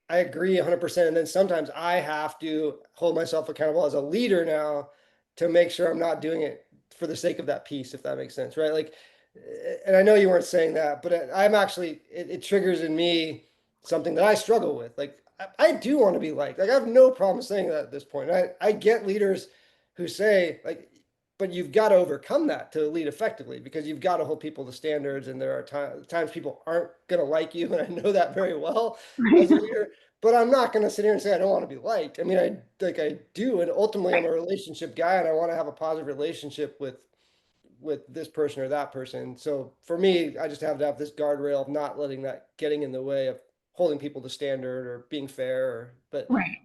I agree 100%. And then sometimes I have to hold myself accountable as a leader now to make sure I'm not doing it for the sake of that piece, if that makes sense, right? Like, and I know you weren't saying that, but I'm actually, it triggers in me something that I struggle with. Like, I do want to be liked. Like, I have no problem saying that at this point. I get leaders who say, like, but you've got to overcome that to lead effectively because you've got to hold people to standards. And there are times people aren't going to like you. And I know that very well Right. as a leader. But I'm not going to sit here and say I don't want to be liked. I mean, I do, and ultimately I'm a relationship guy, and I want to have a positive relationship with this person or that person. So for me, I just have to have this guardrail of not letting that getting in the way of holding people to standard or being fair. But Right.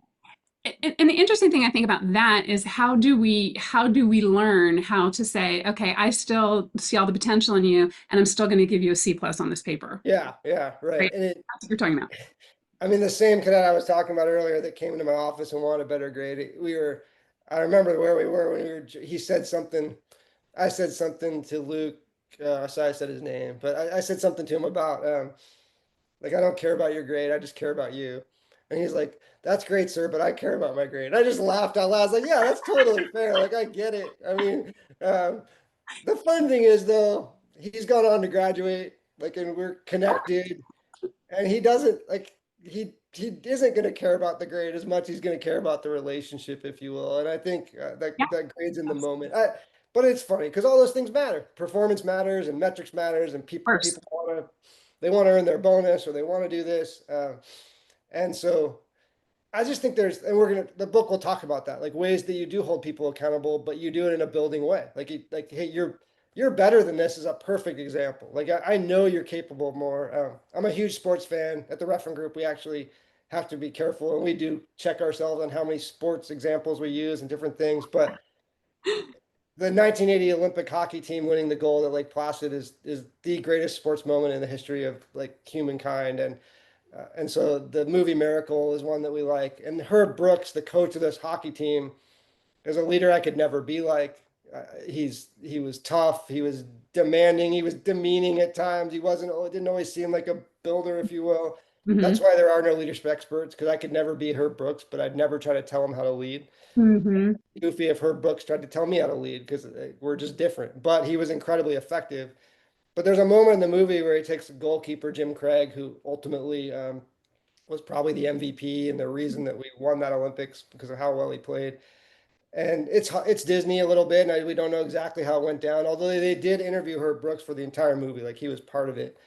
And the interesting thing I think about that is how do we learn how to say, okay, I still see all the potential in you, and I'm still going to give you a C plus on this paper. yeah, right. Right. And That's what you're talking about. I mean, the same cadet I was talking about earlier that came into my office and wanted a better grade. I remember where we were when he said something. I said something to Luke. Sorry, I said his name, but I said something to him about like I don't care about your grade, I just care about you. And he's like, "That's great, sir, but I care about my grade." And I just laughed out loud. I was like, "Yeah, that's totally fair. Like I get it. I mean, um, the fun thing is though, he's gone on to graduate, like, and we're connected, and he doesn't like he isn't going to care about the grade as much. He's going to care about the relationship, if you will. And I think Yeah, that grades in the of moment. But it's funny because all those things matter. Performance matters, and metrics matters, and course. people want to earn their bonus or they want to do this. And so I just think the book will talk about that, like ways that you do hold people accountable, but you do it in a building way. Like, hey, you're better than this is a perfect example. Like, I know you're capable of more. I'm a huge sports fan. At the reference group, we actually have to be careful and we do check ourselves on how many sports examples we use and different things. But the 1980 Olympic hockey team winning the gold at Lake Placid is the greatest sports moment in the history of like humankind. And so the movie Miracle is one that we like. And Herb Brooks, the coach of this hockey team, is a leader I could never be like. He was tough. He was demanding. He was demeaning at times. He wasn't. Didn't always seem like a builder, if you will. Hmm. That's why there are no leadership experts because I could never be Herb Brooks, but I'd never try to tell him how to lead. Hmm. Goofy if Herb Brooks tried to tell me how to lead because we're just different. But he was incredibly effective. But there's a moment in the movie where he takes the goalkeeper Jim Craig, who ultimately was probably the MVP and the reason that we won that Olympics because of how well he played. And it's Disney a little bit, and we don't know exactly how it went down. Although they did interview Herb Brooks for the entire movie, like he was part of it.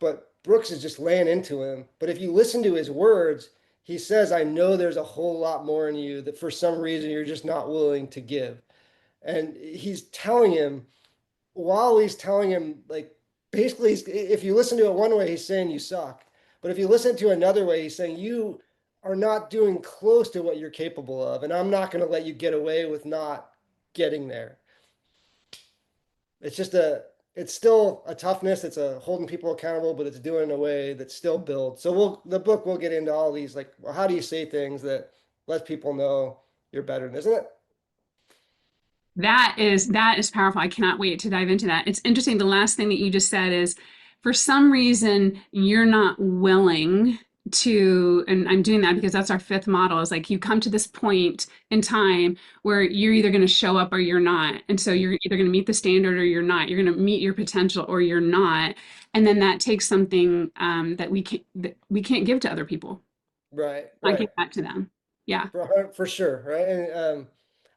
But Brooks is just laying into him. But if you listen to his words, he says, "I know there's a whole lot more in you that for some reason you're just not willing to give." And he's telling him while he's telling him, like, basically, if you listen to it one way, he's saying you suck. But if you listen to another way, he's saying you are not doing close to what you're capable of, and I'm not going to let you get away with not getting there. It's just it's still a toughness. It's a holding people accountable, but it's doing it in a way that still builds. So the book will get into all these, like, well, how do you say things that let people know you're better, isn't it? That is powerful. I cannot wait to dive into that. It's interesting. The last thing that you just said is for some reason you're not willing to, and I'm doing that because that's our fifth model, is like you come to this point in time where you're either going to show up or you're not. And so you're either going to meet the standard or you're not. You're going to meet your potential or you're not. And then that takes something that we can't give to other people. Right, I give right. that to them. Yeah, For sure, right? And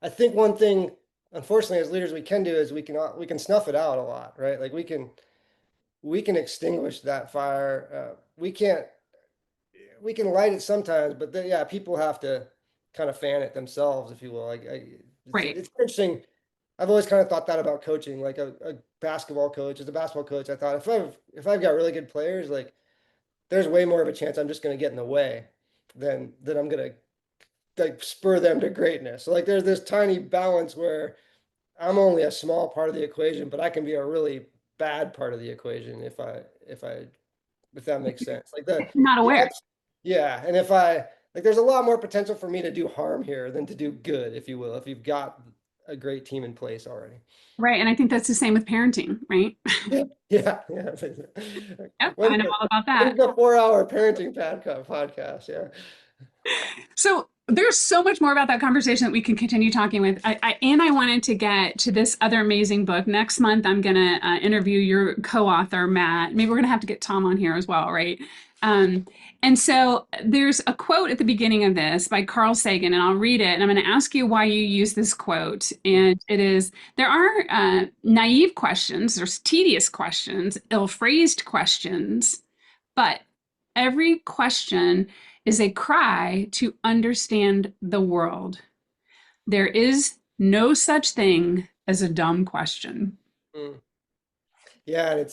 I think one thing, unfortunately, as leaders, we can do is we can snuff it out a lot, right? Like we can extinguish that fire. We can light it sometimes, but yeah, people have to kind of fan it themselves, if you will. right. It's interesting. I've always kind of thought that about coaching, like a basketball coach. As a basketball coach, I thought if I've got really good players, like there's way more of a chance I'm just going to get in the way than I'm going to like spur them to greatness. So like there's this tiny balance where I'm only a small part of the equation, but I can be a really bad part of the equation if that makes sense. Like Not the aware. ups, yeah. And if I like there's a lot more potential for me to do harm here than to do good, if you will, if you've got a great team in place already. Right. And I think that's the same with parenting, right? Yeah, yeah, yeah. Yep, I When's know the, all about that. when's the 4 hour parenting podcast? Yeah. So there's so much more about that conversation that we can continue talking with. I wanted to get to this other amazing book. Next month, I'm going to interview your co-author, Matt. Maybe we're going to have to get Tom on here as well, right? Um, and so there's a quote at the beginning of this by Carl Sagan, and I'll read it. And I'm going to ask you why you use this quote. And it is, there are naive questions, there's tedious questions, ill-phrased questions, but every question is a cry to understand the world. There is no such thing as a dumb question. Mm. Yeah, and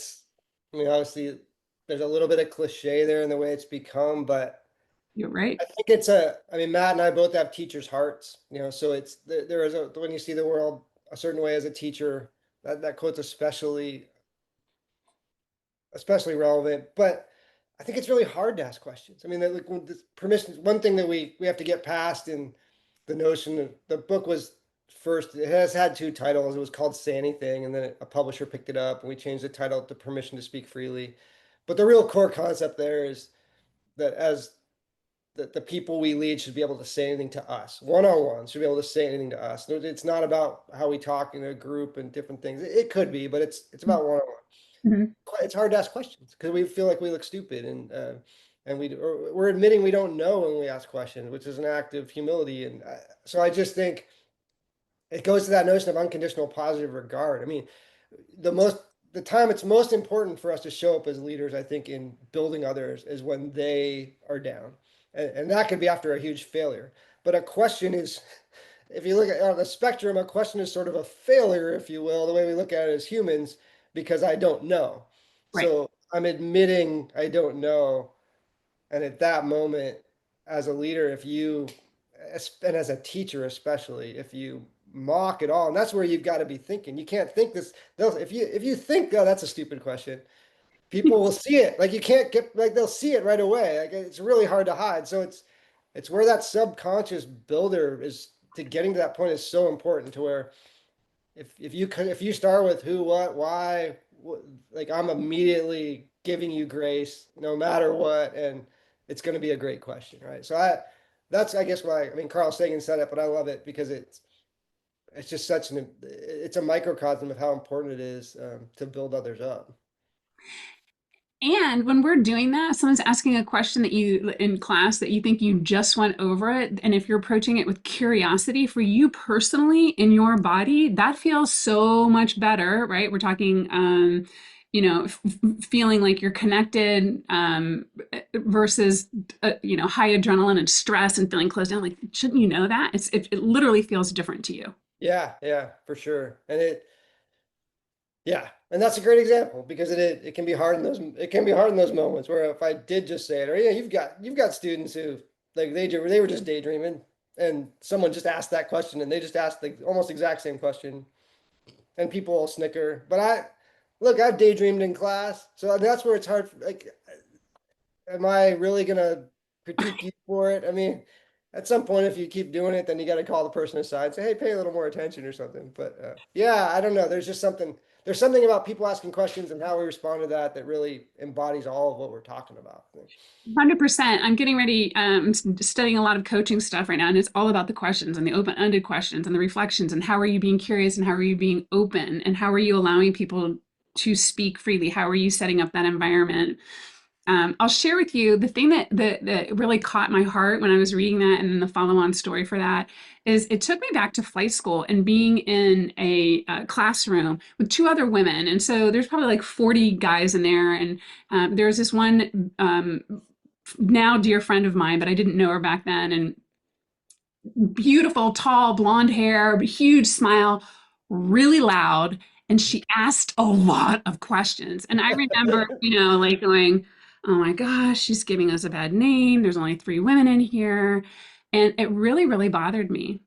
I mean, obviously, there's a little bit of cliche there in the way it's become, but You're right. I think I mean, Matt and I both have teachers' hearts, so there is when you see the world a certain way as a teacher, that quote's especially relevant, but I think it's really hard to ask questions. I mean, like when this permission, one thing that we have to get past in the notion of the book was first, it has had two titles. It was called Say Anything, and then a publisher picked it up and we changed the title to Permission to Speak Freely. But the real core concept there is that the people we lead should be able to say anything to us, one on one, should be able to say anything to us. It's not about how we talk in a group and different things. It could be, but it's about one on one. Mhm. It's hard to ask questions because we feel like we look stupid and we're admitting we don't know when we ask questions, which is an act of humility. And so I just think it goes to that notion of unconditional positive regard. I mean, the most the time it's most important for us to show up as leaders, I think, in building others is when they are down, and that could be after a huge failure. But a question is, if you look at on the spectrum, a question is sort of a failure, if you will, the way we look at it as humans, because I don't know. Right. So I'm admitting I don't know, and at that moment, as a leader, and as a teacher especially, if you mock at all, and that's where you've got to be thinking. You can't think this. If you think, oh, that's a stupid question, people will see it. Like you can't get like they'll see it right away. Like it's really hard to hide. So it's where that subconscious builder is to getting to that point is so important to where if you start with who, what, why, like I'm immediately giving you grace no matter what, and it's going to be a great question, right? So that's I guess why I mean Carl Sagan said it, but I love it because it's just it's a microcosm of how important it is to build others up. And when we're doing that, someone's asking a question that you in class that you think you just went over it. And if you're approaching it with curiosity for you personally in your body, that feels so much better, right? We're talking, feeling like you're connected versus, high adrenaline and stress and feeling closed down. Like, shouldn't you know that? It literally feels different to you. Yeah, yeah, for sure. And Yeah, and that's a great example because it can be hard in those moments where if I did just say it, or yeah, you've got students who like they were just daydreaming and someone just asked that question and they just asked the almost exact same question and people will snicker. But I've daydreamed in class, so that's where it's hard. Like, am I really gonna critique you for it? I mean, at some point, if you keep doing it, then you got to call the person aside, and say, "Hey, pay a little more attention" or something. But yeah, I don't know. There's just something. There's something about people asking questions and how we respond to that that really embodies all of what we're talking about. 100%. I'm getting ready, studying a lot of coaching stuff right now, and it's all about the questions and the open-ended questions and the reflections and how are you being curious and how are you being open and how are you allowing people to speak freely? How are you setting up that environment? I'll share with you the thing that really caught my heart when I was reading that, and then the follow-on story for that is it took me back to flight school and being in a classroom with two other women, and so there's probably like 40 guys in there, and there's this one now dear friend of mine, but I didn't know her back then, and beautiful, tall, blonde hair, huge smile, really loud. And she asked a lot of questions. And I remember, like going, oh my gosh, she's giving us a bad name. There's only three women in here. And it really, really bothered me.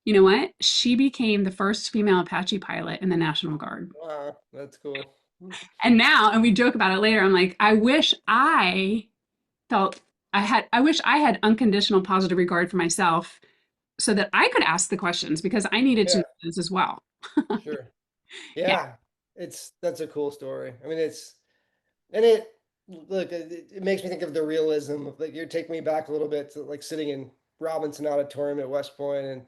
You know what? She became the first female Apache pilot in the National Guard. Wow, that's cool. And we joke about it later. I'm like, felt I wish I had unconditional positive regard for myself so that I could ask the questions because I needed to know Yeah, this as well. sure. Yeah. Yeah, that's a cool story. I mean, and it look it makes me think of the realism of like you're taking me back a little bit to like sitting in Robinson Auditorium at West Point and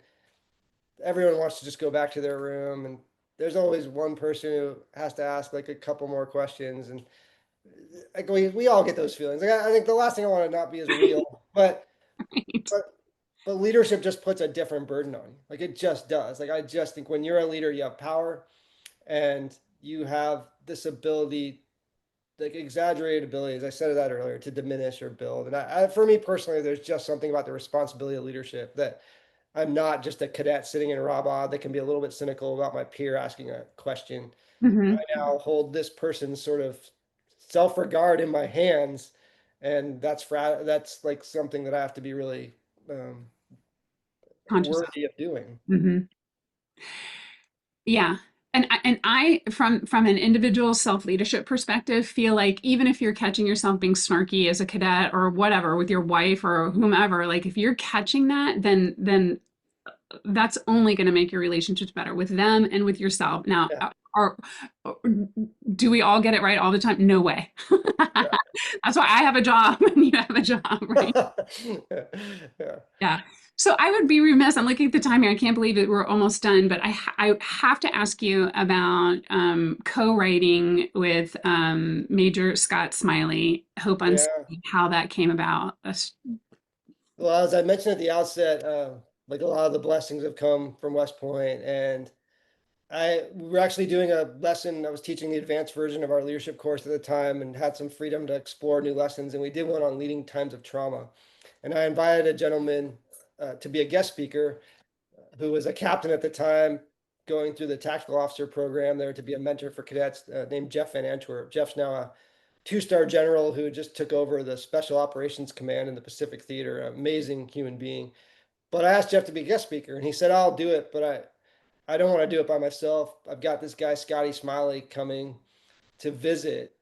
everyone wants to just go back to their room and there's always one person who has to ask like a couple more questions and like we all get those feelings. Like I think the last thing I want to not be is real, Right. but but leadership just puts a different burden on you. Like it just does. Like I just think when you're a leader, you have power and you have this ability, like exaggerated ability, as I said that earlier, to diminish or build. And for me personally, there's just something about the responsibility of leadership that I'm not just a cadet sitting in Rabah that can be a little bit cynical about my peer asking a question. I Hmm. now hold this person's sort of self-regard in my hands, and that's like something that I have to be really um, Conscious of. worthy of doing. Hmm. Yeah. And I from an individual self-leadership perspective feel like even if you're catching yourself being snarky as a cadet or whatever with your wife or whomever, like if you're catching that, then that's only going to make your relationships better with them and with yourself. Now, Yeah, are do we all get it right all the time? No way. That's why I have a job and you have a job, right? yeah, yeah, Yeah. So I would be remiss. I'm looking at the time here. I can't believe it. We're almost done, but I have to ask you about co-writing with Major Scott Smiley, Hope Unseen, yeah. how that came about. Well, as I mentioned at the outset, like a lot of the blessings have come from West Point, and we were actually doing a lesson. I was teaching the advanced version of our leadership course at the time, and had some freedom to explore new lessons. And we did one on leading times of trauma. And I invited a gentleman to be a guest speaker who was a captain at the time, going through the tactical officer program there to be a mentor for cadets, named Jeff Van Antwerp. Jeff's now a two-star general who just took over the Special Operations Command in the Pacific Theater. Amazing human being. But I asked Jeff to be a guest speaker, and he said, "I'll do it, but I don't want to do it by myself. I've got this guy Scotty Smiley coming to visit,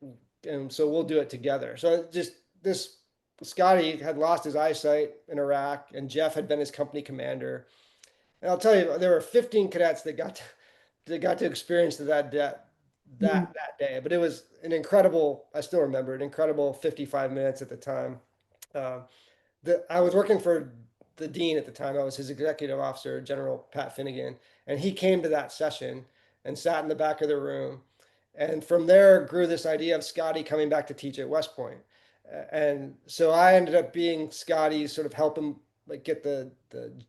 and so we'll do it together." So just this Scotty had lost his eyesight in Iraq, and Jeff had been his company commander. And I'll tell you, there were 15 cadets that got to experience that day. But it was an incredible. I still remember an incredible 55 minutes at the time. Uh, I was working for the dean at the time. I was his executive officer, General Pat Finnegan, and he came to that session and sat in the back of the room. And from there grew this idea of Scotty coming back to teach at West Point. And so I ended up being Scotty's sort of help him like get the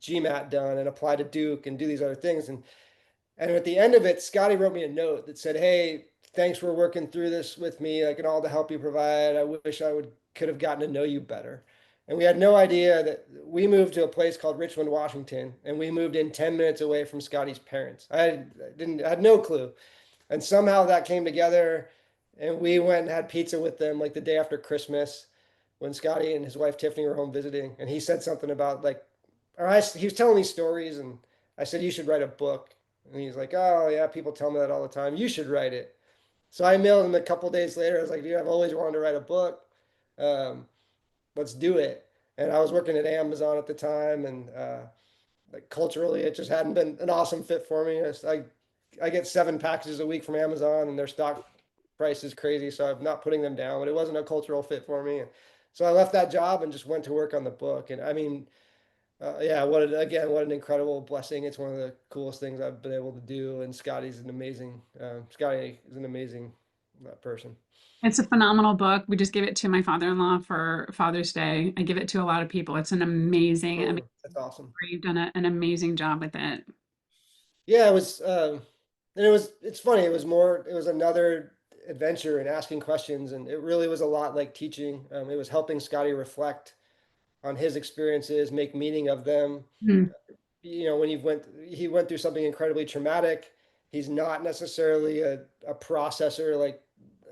GMAT done and apply to Duke and do these other things. And at the end of it, Scotty wrote me a note that said, "Hey, thanks for working through this with me, like and all the help you provide. I wish I would could have gotten to know you better." And we had no idea that we moved to a place called Richmond, Washington, and we moved in 10 minutes away from Scotty's parents. I had no clue. And somehow that came together, and we went and had pizza with them like the day after Christmas when Scotty and his wife Tiffany were home visiting, and he said something about like, he was telling me stories, and I said you should write a book, and he's like, oh yeah, people tell me that all the time. You should write it. So I mailed him a couple days later. I was like, dude, I've always wanted to write a book. Um, let's do it. And I was working at Amazon at the time, and like culturally, it just hadn't been an awesome fit for me. I get 7 packages a week from Amazon, and their stock price is crazy, so I'm not putting them down. But it wasn't a cultural fit for me, and so I left that job and just went to work on the book. And I mean, yeah, what an incredible blessing. It's one of the coolest things I've been able to do. And Scotty is an amazing person. It's a phenomenal book. We just gave it to my father-in-law for Father's Day. I give it to a lot of people. It's an amazing, amazing That's awesome. story. You've done an amazing job with it. Yeah, it was, and it's funny. It was another adventure in asking questions, and it really was a lot like teaching. It was helping Scotty reflect on his experiences, make meaning of them. Hmm. You know, when he went through something incredibly traumatic. He's not necessarily a processor. Like,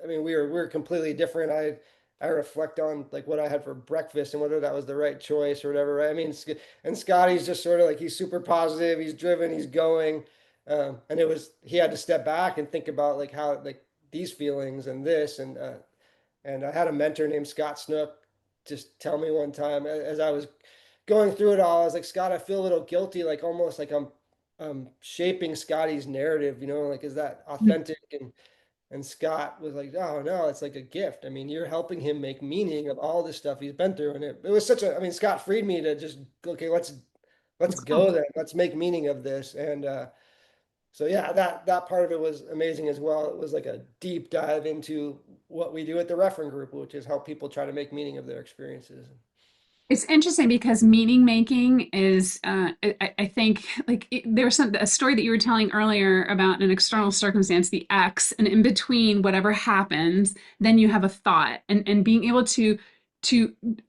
I mean, we were completely different. I reflect on like what I had for breakfast and whether that was the right choice or whatever, right? I mean, and Scotty's just sort of like, he's super positive, he's driven, he's going. And he had to step back and think about like how, like these feelings and this, and I had a mentor named Scott Snook just tell me one time as I was going through it all, I was like, Scott, I feel a little guilty, like almost like I'm shaping Scotty's narrative, like, is that authentic? And Scott was like, oh no, it's like a gift. I mean, you're helping him make meaning of all this stuff he's been through. And it was I mean, Scott freed me to just, okay, let's That's cool. go there. Let's make meaning of this. And so yeah, that part of it was amazing as well. It was like a deep dive into what we do at the reference group, which is help people try to make meaning of their experiences. It's interesting because meaning making is, I think, like there was a story that you were telling earlier about an external circumstance, the X, and in between whatever happens, then you have a thought, and being able to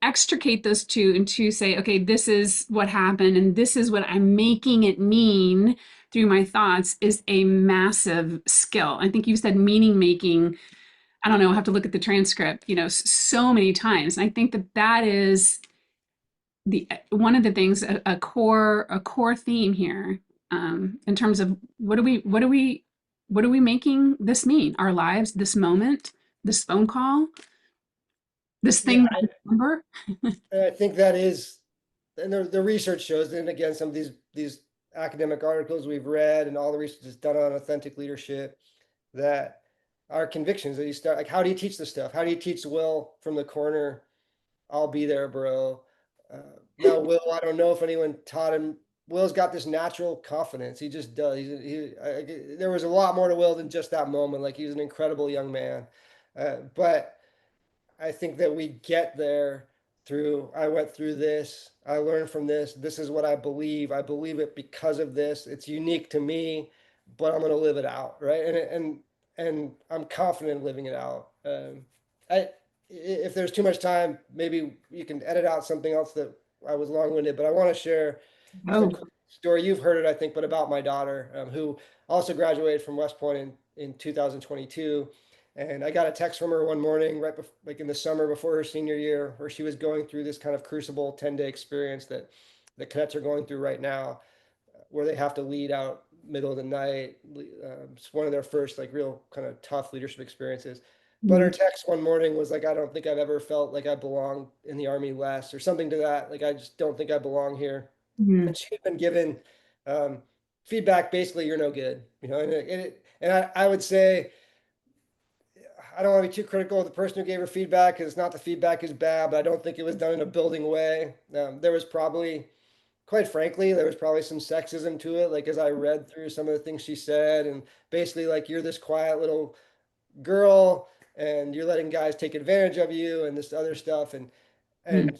extricate those two and to say, okay, this is what happened, and this is what I'm making it mean through my thoughts is a massive skill. I think you said meaning making. I don't know. I'll have to look at the transcript, so many times. And I think that that is the one of the things a core theme here, in terms of what are we making this mean, our lives, this moment, this phone call, this Yeah, thing that I remember. I think that is, and the research shows, and again, some of these academic articles we've read and all the research is done on authentic leadership, that our convictions that you start, like, how do you teach this stuff? How do you teach Will from the corner? I'll be there, bro. Uh, Now, Will, I don't know if anyone taught him. Will's got this natural confidence. He just does. There was a lot more to Will than just that moment. Like, he's an incredible young man. But I think that we get there through, I went through this, I learned from this. This is what I believe. I believe it because of this. It's unique to me, but I'm going to live it out, right? And I'm confident in living it out. I If there's too much time, maybe you can edit out something else that I was long-winded, but I want to share just a Oh, quick story. You've heard it, I think, but about my daughter, who also graduated from West Point in 2022. And I got a text from her one morning, right before, like in the summer before her senior year, where she was going through this kind of crucible 10-day experience that the cadets are going through right now, where they have to lead out middle of the night. It's one of their first like real kind of tough leadership experiences. But her mm, text one morning was like, I don't think I've ever felt like I belong in the Army less, or something to that. Like, I just don't think I belong here. mm, And she'd been given um, feedback, basically, you're no good, and I would say, I don't want to be too critical of the person who gave her feedback, because it's not the feedback is bad, but I don't think it was done in a building way. There was probably, quite frankly, there was probably some sexism to it. Like, as I read through some of the things she said, and basically like, you're this quiet little girl and you're letting guys take advantage of you and this other stuff. mm, And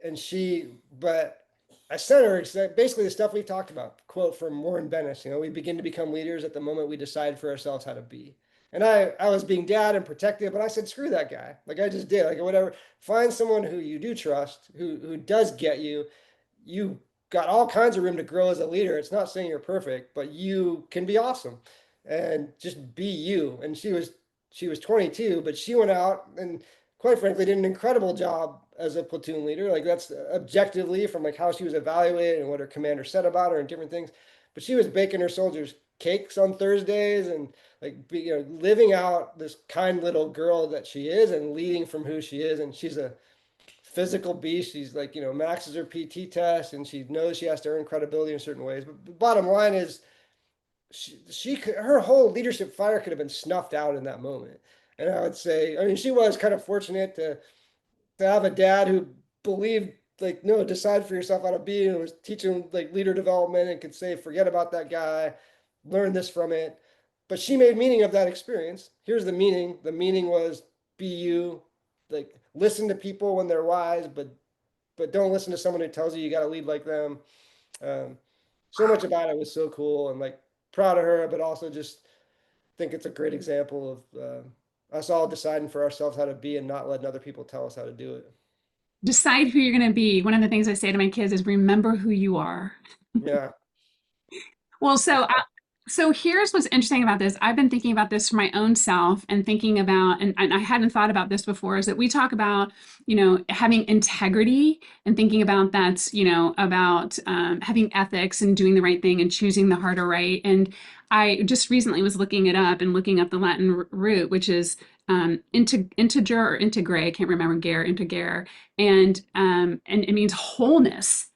and she, but I sent her basically the stuff we've talked about. Quote from Warren Bennis: we begin to become leaders at the moment we decide for ourselves how to be. And I was being dad and protective, but I said, screw that guy. Like, I just did. Like, whatever. Find someone who you do trust, who does get you. You got all kinds of room to grow as a leader. It's not saying you're perfect, but you can be awesome. and just be you. And she was 22, but she went out and quite frankly did an incredible job as a platoon leader. Like that's objectively from like how she was evaluated and what her commander said about her and different things. But she was baking her soldiers cakes on Thursdays and like living out this kind little girl that she is and leading from who she is. And she's a physical beast. She's like, maxes her PT test and she knows she has to earn credibility in certain ways. But the bottom line is her whole leadership fire could have been snuffed out in that moment. And I would say, I mean, she was kind of fortunate to have a dad who believed like, no, decide for yourself how to be, and was teaching like leader development and could say, forget about that guy, learn this from it. But she made meaning of that experience. Here's the meaning. The meaning was be you, like listen to people when they're wise, but don't listen to someone who tells you got to lead like them. Um, so much about it was so cool and like proud of her, but also just think it's a great example of us all deciding for ourselves how to be and not letting other people tell us how to do it. Decide who you're going to be. One of the things I say to my kids is remember who you are. Yeah. Well, so here's what's interesting about this. I've been thinking about this for my own self and thinking about, and I hadn't thought about this before, is that we talk about, having integrity and thinking about that's, about having ethics and doing the right thing and choosing the harder right. And I just recently was looking it up and looking up the Latin root, which is integer or integre. I can't remember integer, and it means wholeness.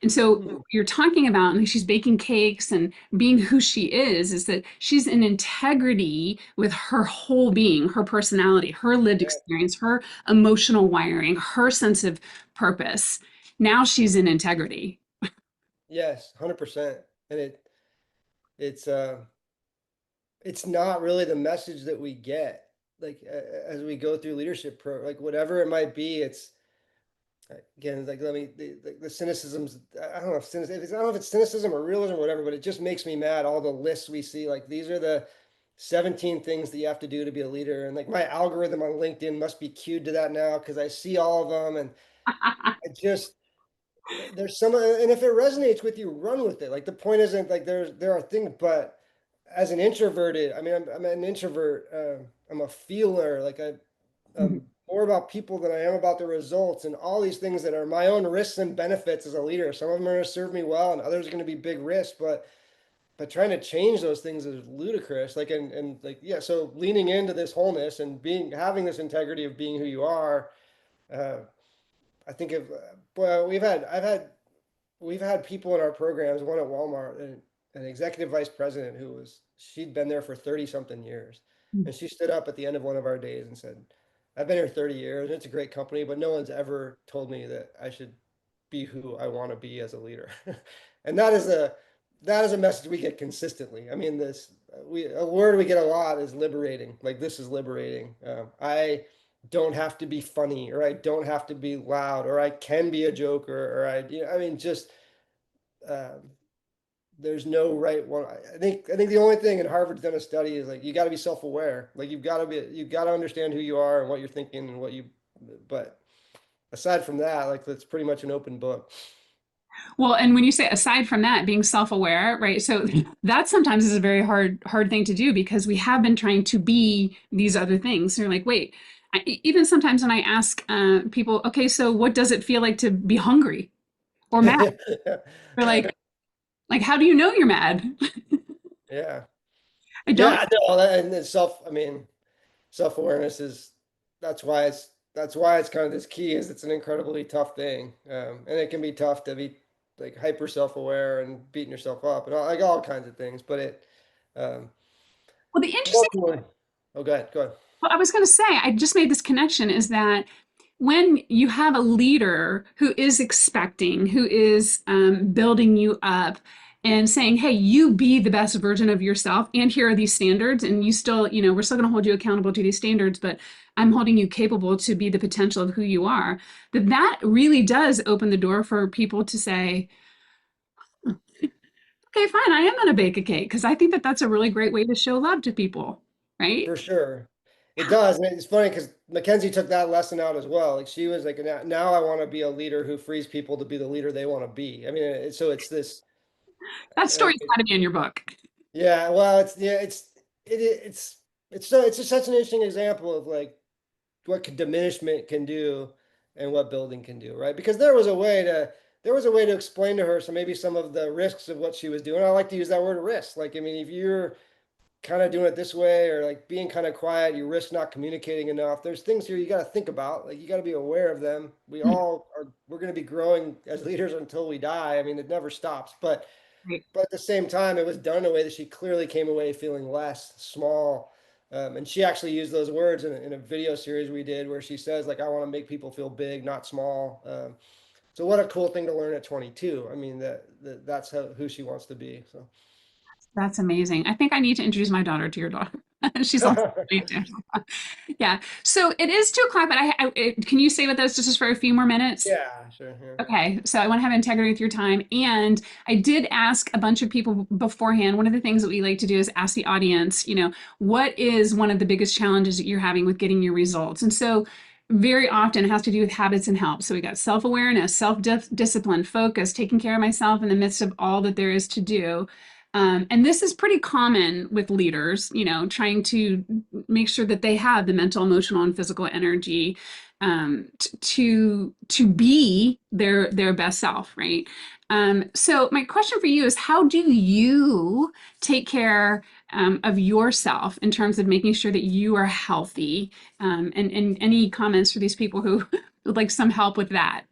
And so Hmm. you're talking about, and she's baking cakes and being who she is that she's in integrity with her whole being, her personality, her lived Yeah. experience, her emotional wiring, her sense of purpose. Now she's in integrity. Yes, 100%. And it's it's not really the message that we get like as we go through leadership like whatever it might be. It's again like let me the cynicism's I don't know if I don't know if it's cynicism or realism or whatever, but it just makes me mad all the lists we see like these are the 17 things that you have to do to be a leader, and like my algorithm on LinkedIn must be cued to that now because I see all of them. And I just there's some, and if it resonates with you, run with it. Like the point isn't like there are things, but as an introverted, I mean, I'm an introvert. I'm a feeler. Like I'm more about people than I am about the results and all these things that are my own risks and benefits as a leader. Some of them are going to serve me well, and others are going to be big risks. But trying to change those things is ludicrous. Like and like yeah, so leaning into this wholeness and having this integrity of being who you are. Uh, I think of well, we've had people in our programs, one at Walmart, an executive vice president she'd been there for 30 something years. And she stood up at the end of one of our days and said, I've been here 30 years and it's a great company, but no one's ever told me that I should be who I want to be as a leader. And that is a message we get consistently. I mean, a word we get a lot is liberating. Like this is liberating. I don't have to be funny, or I don't have to be loud, or I can be a joker, or I mean, just um, there's no right one. I think the only thing, and Harvard's done a study, is like you got to be self-aware. Like you've got to understand who you are and what you're thinking and but aside from that, like that's pretty much an open book. Well, and when you say aside from that, being self-aware, right? So that sometimes is a very hard thing to do because we have been trying to be these other things. And you're like, wait, even sometimes when I ask people, okay, so what does it feel like to be hungry or mad? They're like, how do you know you're mad? Yeah. I don't. Yeah, no, and then I mean, self-awareness is that's why it's kind of this key is it's an incredibly tough thing. And it can be tough to be like hyper self-aware and beating yourself up and like all kinds of things, but um, Well, the interesting ultimately, oh, go ahead. Well, I was going to say, I just made this connection is that when you have a leader who is expecting, who is building you up and saying, hey, you be the best version of yourself, and here are these standards, and you still, we're still going to hold you accountable to these standards, but I'm holding you capable to be the potential of who you are, that really does open the door for people to say, okay, fine, I am going to bake a cake because I think that that's a really great way to show love to people, right? For sure. It does. And it's funny because Mackenzie took that lesson out as well. Like she was like, now I want to be a leader who frees people to be the leader they want to be. I mean, so it's this, That uh, story's got to be in your book. yeah, well, it's, it's just such an interesting example of like what diminishment can do and what building can do, right? Because there was a way to explain to her, so maybe some of the risks of what she was doing. I like to use that word risk. Like, I mean, if you're kind of doing it this way or like being kind of quiet, you risk not communicating enough. There's things here you got to think about. Like, you got to be aware of them. We're going to be growing as leaders until we die. I mean, it never stops. Right. But at the same time, it was done in a way that she clearly came away feeling less small. And she actually used those words in a video series we did where she says, like, I want to make people feel big, not small. So what a cool thing to learn at 22. I mean, that's who she wants to be. So. That's amazing. I think I need to introduce my daughter to your daughter. She's also great. Yeah. So it is 2 o'clock, but can you stay with us just for a few more minutes? Yeah, sure. Yeah. Okay, so I want to have integrity with your time. And I did ask a bunch of people beforehand. One of the things that we like to do is ask the audience, what is one of the biggest challenges that you're having with getting your results? And so very often it has to do with habits and help. So we got self-awareness, self-discipline, focus, taking care of myself in the midst of all that there is to do. And this is pretty common with leaders, trying to make sure that they have the mental, emotional, and physical energy to be their best self, right? So my question for you is, how do you take care of yourself in terms of making sure that you are healthy? And any comments for these people who would like some help with that?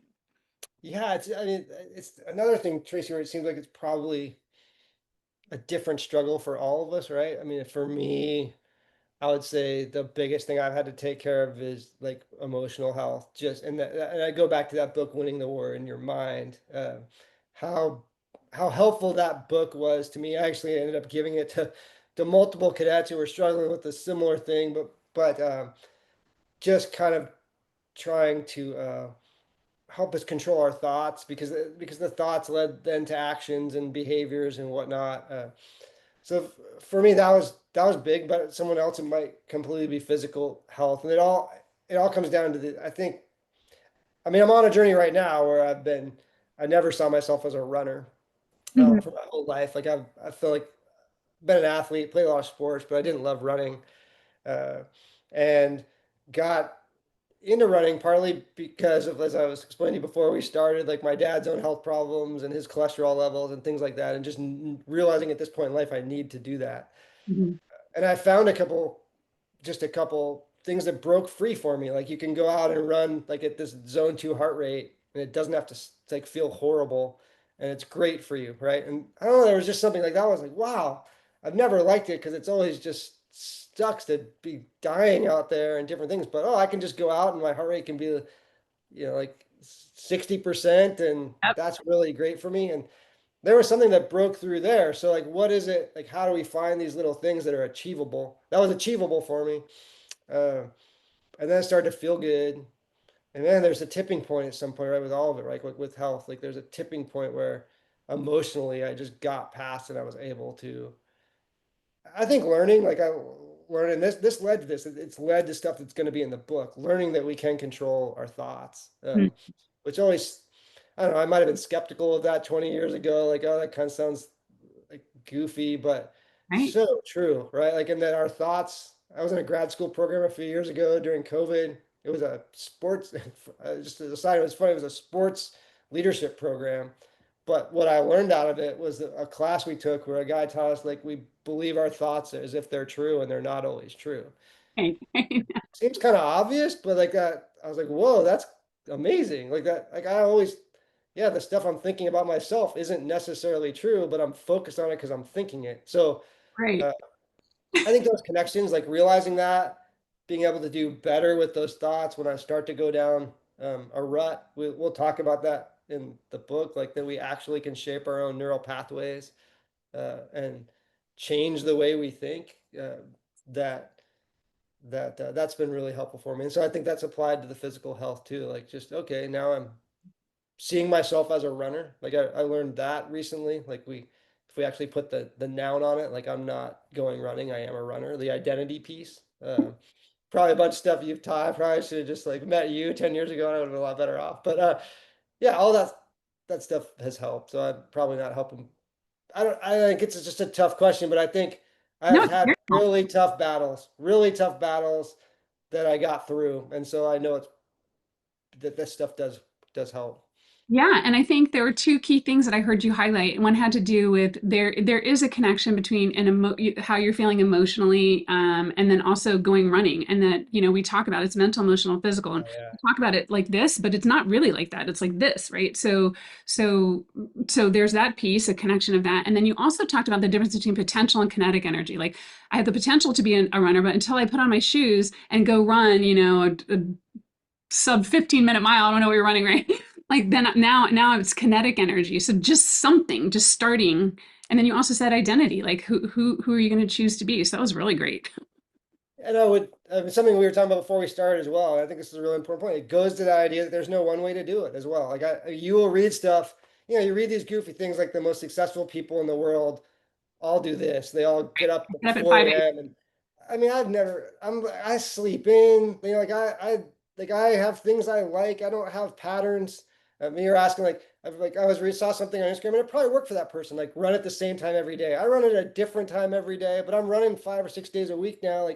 Yeah, I mean, it's another thing, Tracy, where it seems like it's probably a different struggle for all of us, right? I mean, for me, I would say the biggest thing I've had to take care of is like emotional health. And I go back to that book, Winning the War in Your Mind. How how helpful that book was to me. I actually ended up giving it to multiple cadets who were struggling with a similar thing, but just kind of trying to help us control our thoughts because the thoughts led then to actions and behaviors and whatnot. So for me, that was big, but someone else it might completely be physical health, and it all comes down to I think. I mean, I'm on a journey right now where I never saw myself as a runner Mhm. for my whole life. Like I feel like I've been an athlete, played a lot of sports, but I didn't love running, uh, and got into running partly because of, as I was explaining before we started, like my dad's own health problems and his cholesterol levels and things like that, and just realizing at this point in life I need to do that. Mhm. And I found just a couple things that broke free for me. Like you can go out and run like at this zone 2 heart rate, and it doesn't have to like feel horrible, and it's great for you, right? And I don't know, there was just something like that. I was like, wow, I've never liked it because it's always just sucks to be dying out there and different things. But I can just go out and my heart rate can be, like 60%, and Yep. that's really great for me. And there was something that broke through there. So like, what is it? Like, how do we find these little things that are achievable? That was achievable for me. Uh, and then it started to feel good. And then there's a tipping point at some point, right? With all of it, right? Like with health, like there's a tipping point where emotionally I just got past and I was able to, I think learning, like I learned, and this led to this. It's led to stuff that's going to be in the book. Learning that we can control our thoughts, Mhm. which always, I don't know. I might have been skeptical of that 20 years ago. Like, oh, that kind of sounds like goofy, but Right. so true, right? Like, and that our thoughts. I was in a grad school program a few years ago during COVID. It was a sports. Just as a side, it was funny. It was a sports leadership program, but what I learned out of it was a class we took where a guy taught us like we believe our thoughts as if they're true and they're not always true. Right. Seems kind of obvious, but like that, I was like, whoa, that's amazing. Like that, like I always, yeah, the stuff I'm thinking about myself isn't necessarily true, but I'm focused on it because I'm thinking it. So Great. uh, I think those connections, like realizing that, being able to do better with those thoughts when I start to go down a rut, we'll talk about that in the book, like that we actually can shape our own neural pathways and change the way we think. That that's been really helpful for me, and so I think that's applied to the physical health too. Like just okay, now I'm seeing myself as a runner. Like I learned that recently. Like if we actually put the noun on it, like I'm not going running, I am a runner. The identity piece. Probably a bunch of stuff you've taught. I probably should have just like met you 10 years ago and I would have been a lot better off. But yeah, all that stuff has helped. So I'm probably not helping. I think it's just a tough question, but I think No, I've it's had beautiful. really tough battles that I got through. And so I know it's that this stuff does help. Yeah, and I think there were two key things that I heard you highlight. One had to do with there is a connection between how you're feeling emotionally, and then also going running. And that, we talk about it's mental, emotional, physical, and Oh yeah. we talk about it like this, but it's not really like that. It's like this, right? So so there's that piece, a connection of that. And then you also talked about the difference between potential and kinetic energy. Like I have the potential to be a runner, but until I put on my shoes and go run, a sub 15-minute mile, I don't know what you're running, right? Like then now it's kinetic energy. So just something, just starting. And then you also said identity, like who are you going to choose to be? So that was really great. And something we were talking about before we started as well. And I think this is a really important point. It goes to that idea that there's no one way to do it as well. Like you will read stuff, you read these goofy things like the most successful people in the world all do this. They all get up Get at up at 4 5 a.m. a.m. And I mean, I sleep in, I have things I like. I don't have patterns. I mean, you're asking saw something on Instagram and it probably worked for that person. Like run at the same time every day. I run at a different time every day, but I'm running 5 or 6 days a week now.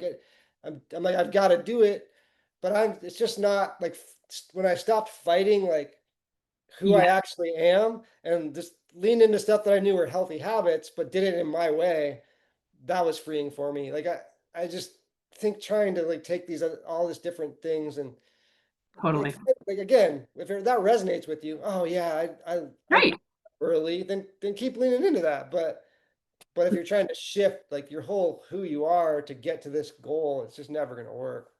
I'm like, I've got to do it, but it's just not like when I stopped fighting, like who I Yeah, actually am and just leaned into stuff that I knew were healthy habits, but did it in my way. That was freeing for me. I just think trying to like take all these different things and totally. like again, that resonates with you, oh yeah, I Right. early, then keep leaning into that. But if you're trying to shift like your whole who you are to get to this goal, it's just never going to work.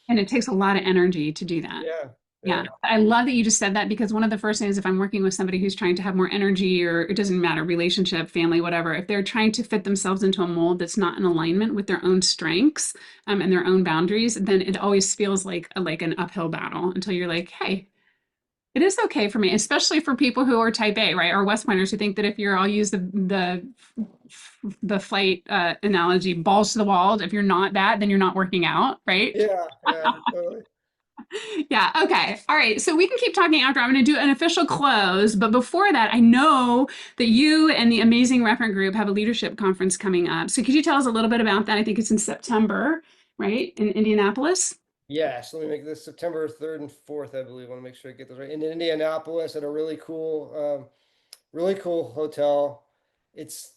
And it takes a lot of energy to do that. Yeah, Yeah, yeah, I love that you just said that because one of the first things, if I'm working with somebody who's trying to have more energy, or it doesn't matter, relationship, family, whatever, if they're trying to fit themselves into a mold that's not in alignment with their own strengths, and their own boundaries, then it always feels like an uphill battle until you're like, hey, it is okay for me, especially for people who are type A, right? Or West Pointers who think that if you're, I'll use the flight analogy, balls to the wall. If you're not that, then you're not working out, right? yeah, totally. Yeah. Okay. All right. So we can keep talking after. I'm going to do an official close. But before that, I know that you and the amazing referent group have a leadership conference coming up. So could you tell us a little bit about that? I think it's in September, right? In Indianapolis. Yes, let me make this September 3rd and 4th, I believe. I want to make sure I get those right. In Indianapolis at a really cool hotel. It's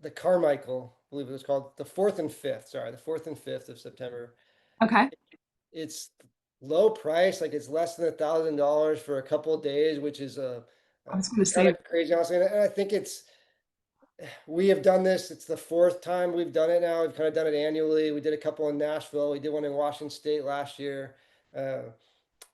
the Carmichael, I believe it was called, the 4th and 5th. Sorry, the 4th and 5th of September. Okay. It's low price, like it's less than $1,000 for a couple of days, which is I was going to kind say, of crazy, honestly. And I think we have done this. It's the fourth time we've done it now. We've kind of done it annually. We did a couple in Nashville. We did one in Washington State last year. Uh,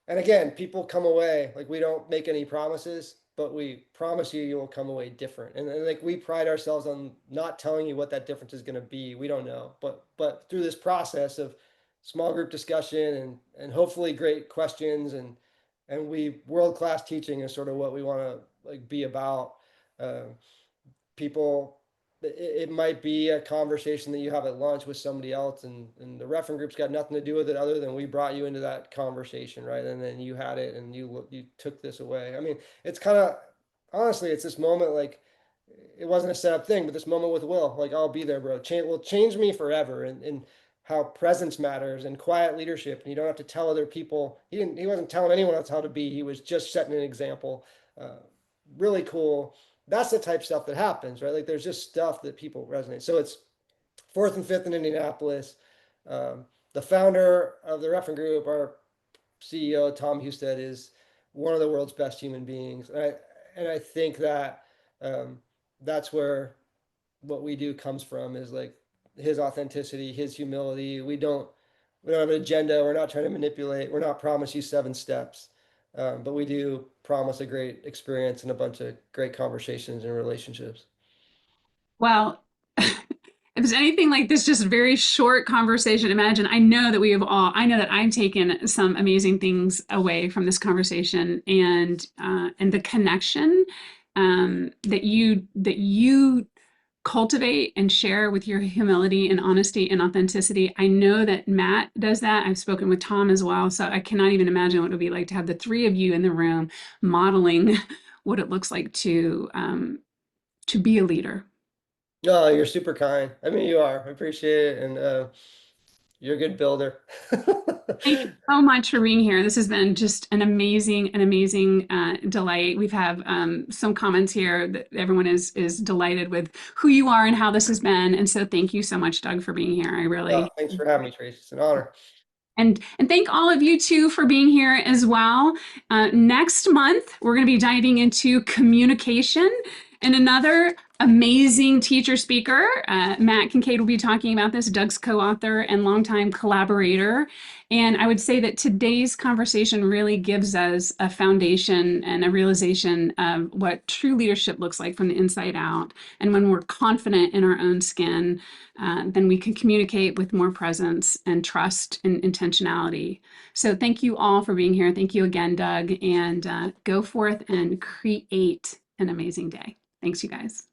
and again, people come away like we don't make any promises, but we promise you will come away different. And like we pride ourselves on not telling you what that difference is going to be. We don't know, but through this process of small group discussion and hopefully great questions and we world class teaching is sort of what we want to like be about. Uh, people it might be a conversation that you have at lunch with somebody else and the reference group's got nothing to do with it other than we brought you into that conversation, right? And then you had it and you took this away. I mean, it's kind of honestly it's this moment like it wasn't a set up thing, but this moment with Will, like I'll be there, bro. Will change me forever and how presence matters and quiet leadership, and you don't have to tell other people. He wasn't telling anyone else how to be, he was just setting an example. uh, Really cool. That's the type of stuff that happens, right? Like there's just stuff that people resonate. So it's 4th and 5th in Indianapolis. The founder of the Refn Group, our CEO Tom Husted, is one of the world's best human beings, and I think that that's where what we do comes from is like his authenticity, his humility. We don't have an agenda. We're not trying to manipulate. We're not promise you 7 steps. But we do promise a great experience and a bunch of great conversations and relationships. well, if it's anything like this, just very short conversation, imagine, I know that I've taken some amazing things away from this conversation, and the connection, that you cultivate and share with your humility and honesty and authenticity. I know that Matt does that. I've spoken with Tom as well. So I cannot even imagine what it would be like to have the three of you in the room modeling what it looks like to be a leader. Oh, you're super kind. I mean, you are. I appreciate it, and you're a good builder. Thank you so much for being here. This has been just an amazing delight. We've have some comments here that everyone is delighted with who you are and how this has been. And so thank you so much, Doug, for being here. I Oh, really thanks for having me, Tracy. It's an honor. and thank all of you too for being here as well. Next month, we're going to be diving into communication and another amazing teacher speaker. Matt Kincaid will be talking about this, Doug's co-author and longtime collaborator. And I would say that today's conversation really gives us a foundation and a realization of what true leadership looks like from the inside out. And when we're confident in our own skin, then we can communicate with more presence and trust and intentionality. So thank you all for being here. Thank you again, Doug, and go forth and create an amazing day. Thanks, you guys.